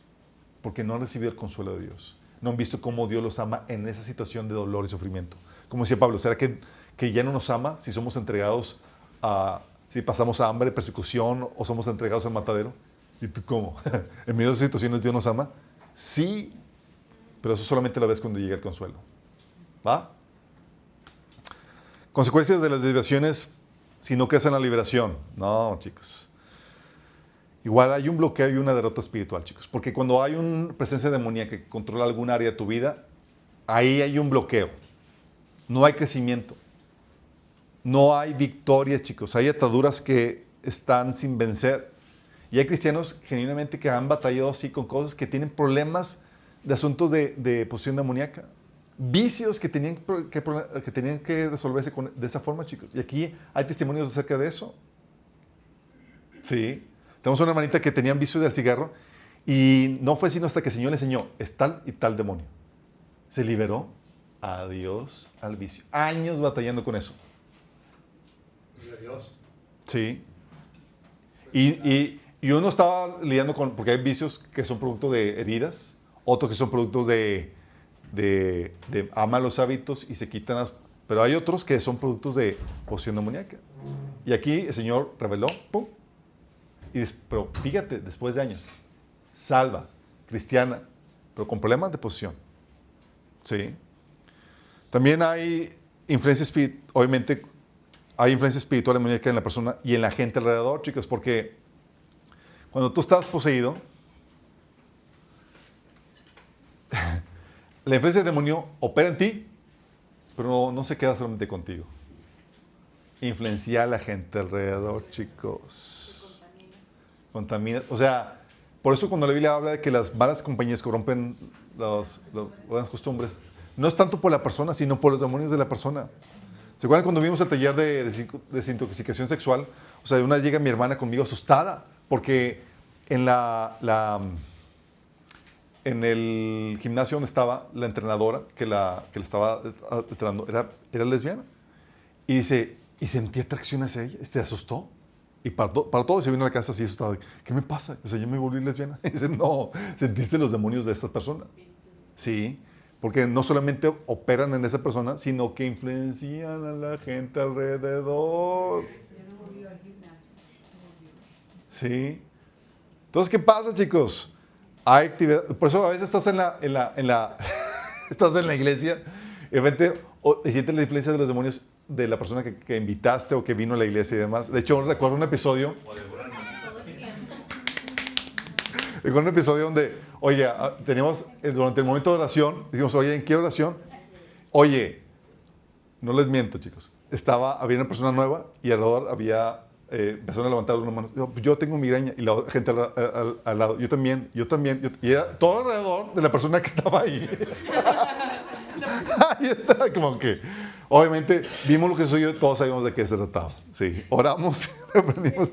Porque no han recibido el consuelo de Dios. No han visto cómo Dios los ama en esa situación de dolor y sufrimiento. Como decía Pablo, ¿será que ya no nos ama si somos entregados si pasamos hambre, persecución o somos entregados al matadero? ¿Y tú cómo? ¿En medio de esas situaciones Dios nos ama? Sí, pero eso solamente lo ves cuando llega el consuelo. ¿Va? Consecuencias de las desviaciones si no crees en la liberación. No, chicos. Igual hay un bloqueo y una derrota espiritual, chicos. Porque cuando hay una presencia demoníaca que controla algún área de tu vida, ahí hay un bloqueo. No hay crecimiento. No hay victorias, chicos. Hay ataduras que están sin vencer. Y hay cristianos genuinamente que han batallado así con cosas que tienen problemas de asuntos de posesión demoníaca. Vicios que tenían que resolverse de esa forma, chicos. Y aquí hay testimonios acerca de eso. Sí. Tenemos una hermanita que tenía un vicio del cigarro y no fue sino hasta que el Señor le enseñó, es tal y tal demonio. Se liberó. Adiós al vicio. Años batallando con eso. Gloria a Dios. Sí. Y uno estaba lidiando con, porque hay vicios que son producto de heridas, otros que son productos de malos hábitos y se quitan pero hay otros que son productos de posesión demoníaca. Y aquí el Señor reveló, ¡pum! Pero fíjate, después de años, salva, cristiana, pero con problemas de posesión. Sí. También hay influencia espiritual, obviamente, hay influencia espiritual demoníaca en la persona y en la gente alrededor, chicos, porque cuando tú estás poseído, la influencia del demonio opera en ti, pero no se queda solamente contigo. Influencia a la gente alrededor, chicos. Contamina. O sea, por eso cuando la Biblia habla de que las malas compañías corrompen las buenas costumbres, no es tanto por la persona, sino por los demonios de la persona. ¿Se acuerdan cuando vimos el taller de desintoxicación sexual? O sea, de una llega mi hermana conmigo asustada, porque en el gimnasio donde estaba la entrenadora que la estaba entrenando era lesbiana. Y dice, y sentí atracción hacia ella, se asustó. Y para todo, se vino a la casa así asustada. ¿Qué me pasa? O sea, yo me volví lesbiana. Y dice, no, sentiste los demonios de esta persona. Sí, porque no solamente operan en esa persona, sino que influencian a la gente alrededor. Sí. Entonces, ¿qué pasa, chicos? Hay actividad. Por eso a veces estás estás en la iglesia y de repente sientes la influencia de los demonios de la persona que invitaste o que vino a la iglesia y demás. De hecho, recuerdo un episodio donde, oye, teníamos durante el momento de oración, dijimos, oye, ¿en qué oración? Oye, no les miento, chicos. Había una persona nueva y alrededor había empezaron a levantar una mano. Yo tengo migraña y la gente al lado. Yo también. Y era todo alrededor de la persona que estaba ahí. Ahí está, como que, obviamente, vimos lo que sucedió, todos sabíamos de qué se trataba. Sí, oramos, aprendimos.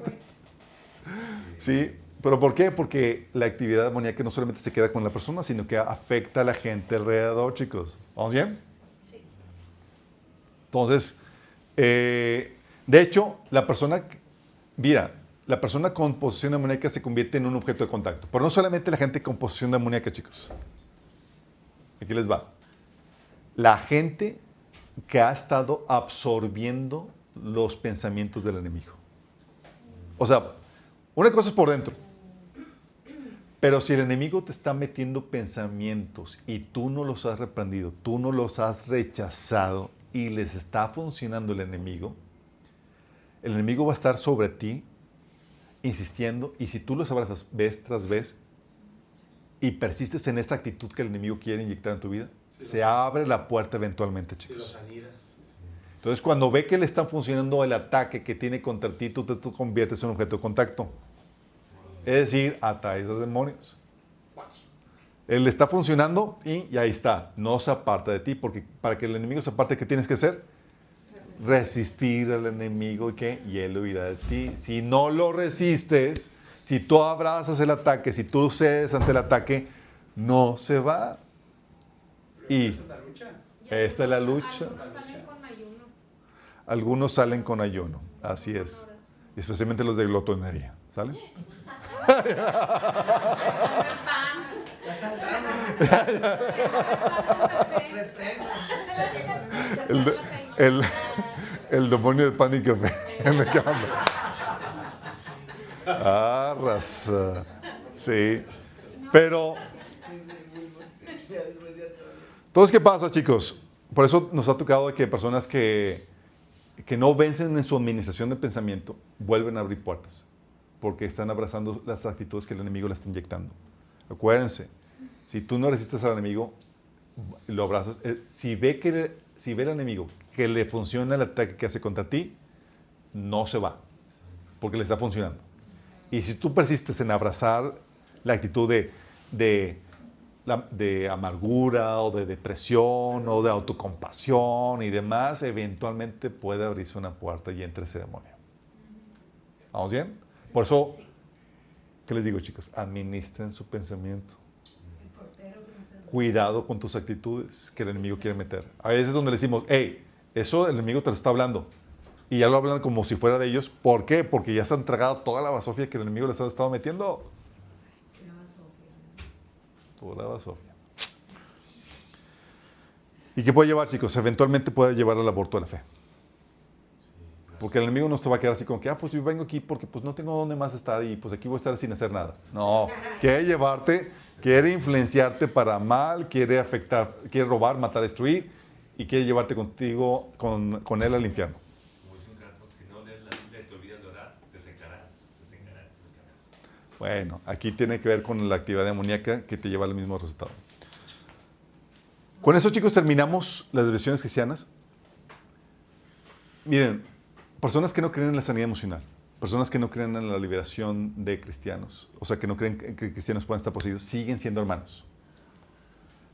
Sí, pero ¿por qué? Porque la actividad demoníaca no solamente se queda con la persona, sino que afecta a la gente alrededor, chicos. ¿Vamos bien? Sí. Entonces, de hecho, la persona con posesión demoníaca se convierte en un objeto de contacto. Pero no solamente la gente con posesión demoníaca, chicos. Aquí les va. La gente que ha estado absorbiendo los pensamientos del enemigo. O sea, una cosa es por dentro. Pero si el enemigo te está metiendo pensamientos y tú no los has reprendido, tú no los has rechazado y les está funcionando el enemigo va a estar sobre ti insistiendo, y si tú los abrazas vez tras vez y persistes en esa actitud que el enemigo quiere inyectar en tu vida, se abre la puerta eventualmente, chicos. Entonces, cuando ve que le está funcionando el ataque que tiene contra ti, tú te conviertes en un objeto de contacto. Es decir, atraes a los demonios. Él está funcionando y ahí está. No se aparta de ti, porque para que el enemigo se aparte, ¿qué tienes que hacer? Resistir al enemigo y él huirá de ti. Si no lo resistes, si tú abrazas el ataque, si tú cedes ante el ataque, no se va. Y esta es la lucha. Algunos salen con ayuno. Algunos salen con ayuno, así es. Y especialmente los de glotonería, ¿sale? Comer pan. El, el demonio del pan y café. Me encanta. Raza. Sí. Pero, entonces, ¿qué pasa, chicos? Por eso nos ha tocado que personas que no vencen en su administración de pensamiento vuelven a abrir puertas. Porque están abrazando las actitudes que el enemigo le está inyectando. Acuérdense, si tú no resistes al enemigo, lo abrazas. Si ve el enemigo que le funciona el ataque que hace contra ti, no se va, porque le está funcionando. Y si tú persistes en abrazar la actitud de amargura o de depresión o de autocompasión y demás, eventualmente puede abrirse una puerta y entre ese demonio. ¿Vamos bien? Por eso, ¿qué les digo, chicos? Administren su pensamiento. Cuidado con tus actitudes que el enemigo quiere meter. A veces donde le decimos, hey, eso el enemigo te lo está hablando. Y ya lo hablan como si fuera de ellos. ¿Por qué? Porque ya se han tragado toda la basofia que el enemigo les ha estado metiendo. Toda la basofia. ¿Y qué puede llevar, chicos? Eventualmente puede llevar al aborto de la fe. Porque el enemigo no se va a quedar así como que, pues yo vengo aquí porque pues no tengo dónde más estar y pues aquí voy a estar sin hacer nada. No, quiere llevarte, quiere influenciarte para mal, quiere afectar, quiere robar, matar, destruir y quiere llevarte contigo, con él al infierno. Como dice un canto, si no lees la Biblia y te olvidas de orar, te secarás. Bueno, aquí tiene que ver con la actividad demoníaca que te lleva al mismo resultado. Con eso, chicos, terminamos las desviaciones cristianas. Miren, personas que no creen en la sanidad emocional, personas que no creen en la liberación de cristianos, o sea, que no creen que cristianos puedan estar poseídos, siguen siendo hermanos.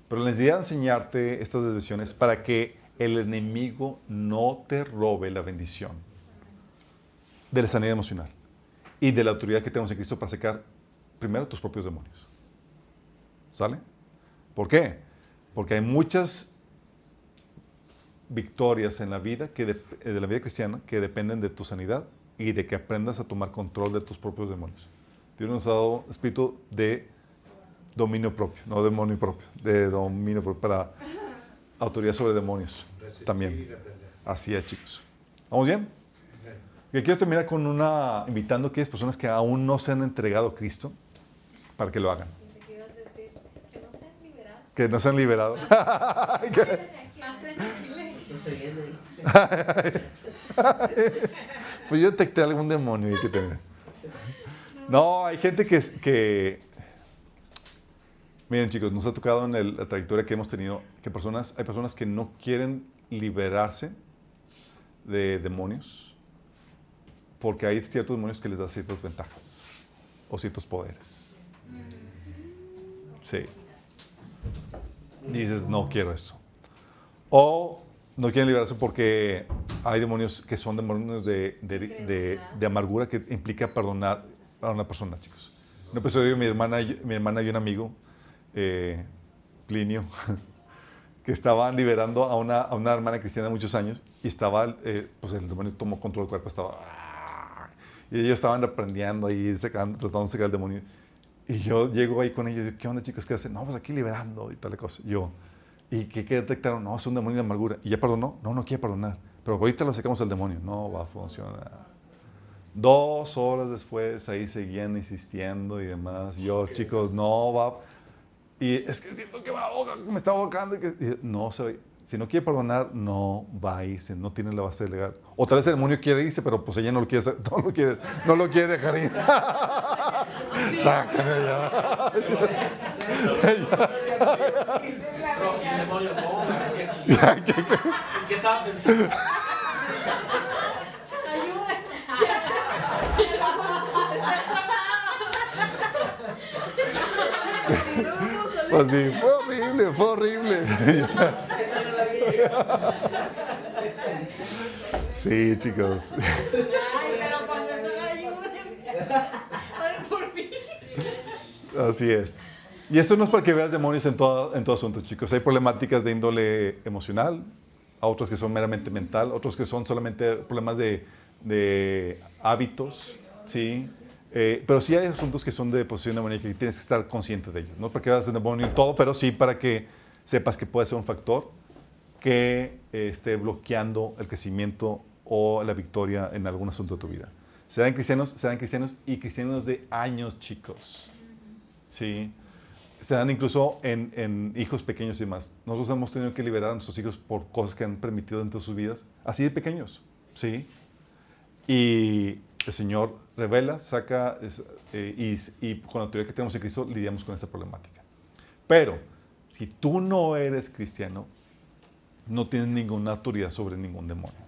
Pero la necesidad de enseñarte estas desviaciones para que el enemigo no te robe la bendición de la sanidad emocional y de la autoridad que tenemos en Cristo para sacar primero tus propios demonios. ¿Sale? ¿Por qué? Porque hay muchas victorias en la vida, de la vida cristiana, que dependen de tu sanidad y de que aprendas a tomar control de tus propios demonios. Dios nos ha dado espíritu de dominio propio, no demonio propio, de dominio propio para autoridad sobre demonios. Resistir También. y aprender. Así es, chicos. ¿Vamos bien? Yo quiero terminar con invitando a aquellas personas que aún no se han entregado a Cristo para que lo hagan. Pensé que ibas a decir que no se han liberado. Que no se han liberado. Hacen iglesia. Esto se viene. Pues yo detecté algún demonio que tener. No, hay gente que... Miren, chicos, nos ha tocado en la trayectoria que hemos tenido que hay personas que no quieren liberarse de demonios porque hay ciertos demonios que les dan ciertas ventajas o ciertos poderes. Sí. Y dices, no quiero eso. O no quieren liberarse porque hay demonios que son demonios de amargura que implica perdonar a una persona, chicos. Un episodio, mi hermana y un amigo, Plinio, que estaban liberando a una hermana cristiana de muchos años y estaba, pues el demonio tomó control del cuerpo, y ellos estaban reprendiendo y tratando de sacar el demonio. Y yo llego ahí con ellos y digo, ¿qué onda, chicos? ¿Qué hacen? No, pues aquí liberando y tal cosa. ¿Y qué detectaron? No, es un demonio de amargura. ¿Y ya perdonó? No, no quiere perdonar. Pero ahorita lo sacamos al demonio. No va a funcionar. 2 horas después, ahí seguían insistiendo y demás. Yo, chicos, no va. Y es que siento que me está ahogando. No, si no quiere perdonar, no va a irse. No tiene la base legal. O tal vez el demonio quiere irse, pero pues ella no lo quiere hacer, no lo quiere dejar ir. Sácame ya. No, el demonio, no. ¿En qué estaba pensando? Ayuda. Pues sí, fue horrible. Sí, chicos. Ay, pero cuando están ayuden. Oren por mí. Así es. Y esto no es para que veas demonios en todo asunto, chicos. Hay problemáticas de índole emocional, a otros que son meramente mental, otros que son solamente problemas de hábitos, ¿sí? Pero sí hay asuntos que son de posesión demoníaca y tienes que estar consciente de ellos. No porque vas a demonio en todo, pero sí para que sepas que puede ser un factor que esté bloqueando el crecimiento o la victoria en algún asunto de tu vida. Serán cristianos y cristianos de años, chicos. ¿Sí? Se dan incluso en hijos pequeños y demás. Nosotros hemos tenido que liberar a nuestros hijos por cosas que han permitido dentro de sus vidas, así de pequeños. ¿Sí? Y el Señor revela, saca, y con la autoridad que tenemos en Cristo lidiamos con esa problemática. Pero, si tú no eres cristiano, no tienes ninguna autoridad sobre ningún demonio.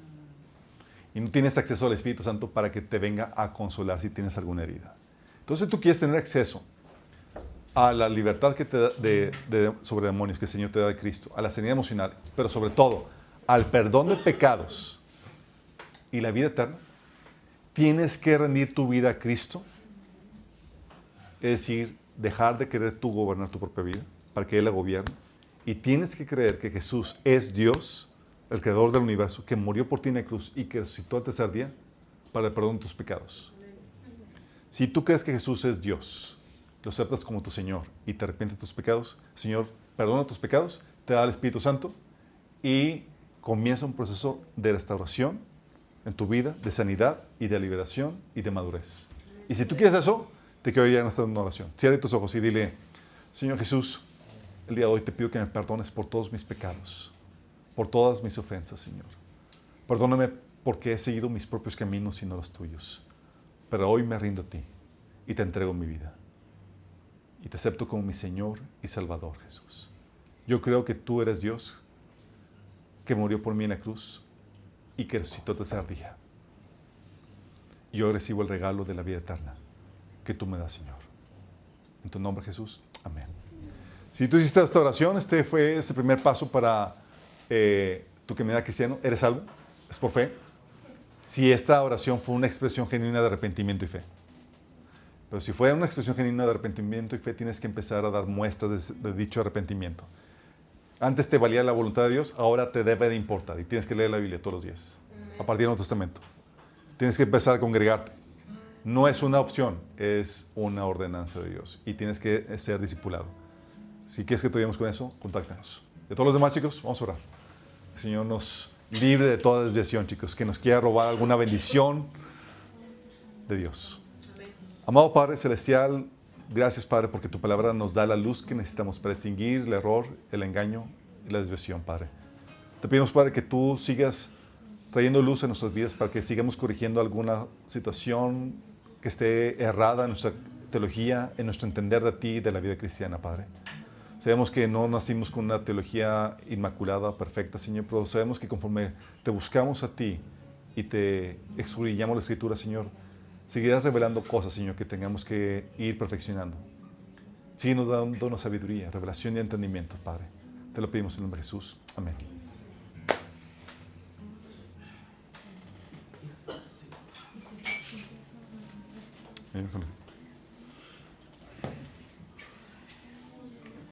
Y no tienes acceso al Espíritu Santo para que te venga a consolar si tienes alguna herida. Entonces tú quieres tener acceso a la libertad que te da sobre demonios que el Señor te da de Cristo, a la sanidad emocional, pero sobre todo al perdón de pecados y la vida eterna. Tienes que rendir tu vida a Cristo, es decir, dejar de querer tú gobernar tu propia vida para que Él la gobierne. Y tienes que creer que Jesús es Dios, el creador del universo, que murió por ti en la cruz y que resucitó al tercer día para el perdón de tus pecados. Si tú crees que Jesús es Dios, lo aceptas como tu Señor y te arrepientes de tus pecados, el Señor perdona tus pecados, te da el Espíritu Santo y comienza un proceso de restauración en tu vida, de sanidad y de liberación y de madurez. Y si tú quieres eso, te quiero ya en esta oración. Cierra tus ojos y dile: Señor Jesús, el día de hoy te pido que me perdones por todos mis pecados, por todas mis ofensas, Señor. Perdóname porque he seguido mis propios caminos y no los tuyos. Pero hoy me rindo a ti y te entrego mi vida. Y te acepto como mi Señor y Salvador, Jesús. Yo creo que tú eres Dios, que murió por mí en la cruz y que resucitó el tercer día. Y hoy recibo el regalo de la vida eterna que tú me das, Señor. En tu nombre, Jesús. Amén. Si tú hiciste esta oración, este fue ese primer paso para tu comunidad cristiana. ¿Eres salvo? ¿Es por fe? Si esta oración fue una expresión genuina de arrepentimiento y fe. Pero si fue una expresión genuina de arrepentimiento y fe, tienes que empezar a dar muestras de dicho arrepentimiento. Antes te valía la voluntad de Dios, ahora te debe de importar. Y tienes que leer la Biblia todos los días, a partir del Nuevo Testamento. Tienes que empezar a congregarte. No es una opción, es una ordenanza de Dios. Y tienes que ser discipulado. Si quieres que te ayudemos con eso, contáctanos. De todos los demás, chicos, vamos a orar. El Señor nos libre de toda desviación, chicos, que nos quiera robar alguna bendición de Dios. Amén. Amado Padre Celestial, gracias, Padre, porque tu palabra nos da la luz que necesitamos para distinguir el error, el engaño y la desviación, Padre. Te pedimos, Padre, que tú sigas trayendo luz en nuestras vidas para que sigamos corrigiendo alguna situación que esté errada en nuestra teología, en nuestro entender de ti y de la vida cristiana, Padre. Sabemos que no nacimos con una teología inmaculada, perfecta, Señor, pero sabemos que conforme te buscamos a ti y te escudriñamos la Escritura, Señor, seguirás revelando cosas, Señor, que tengamos que ir perfeccionando. Síguenos dándonos sabiduría, revelación y entendimiento, Padre. Te lo pedimos en el nombre de Jesús. Amén. Amén.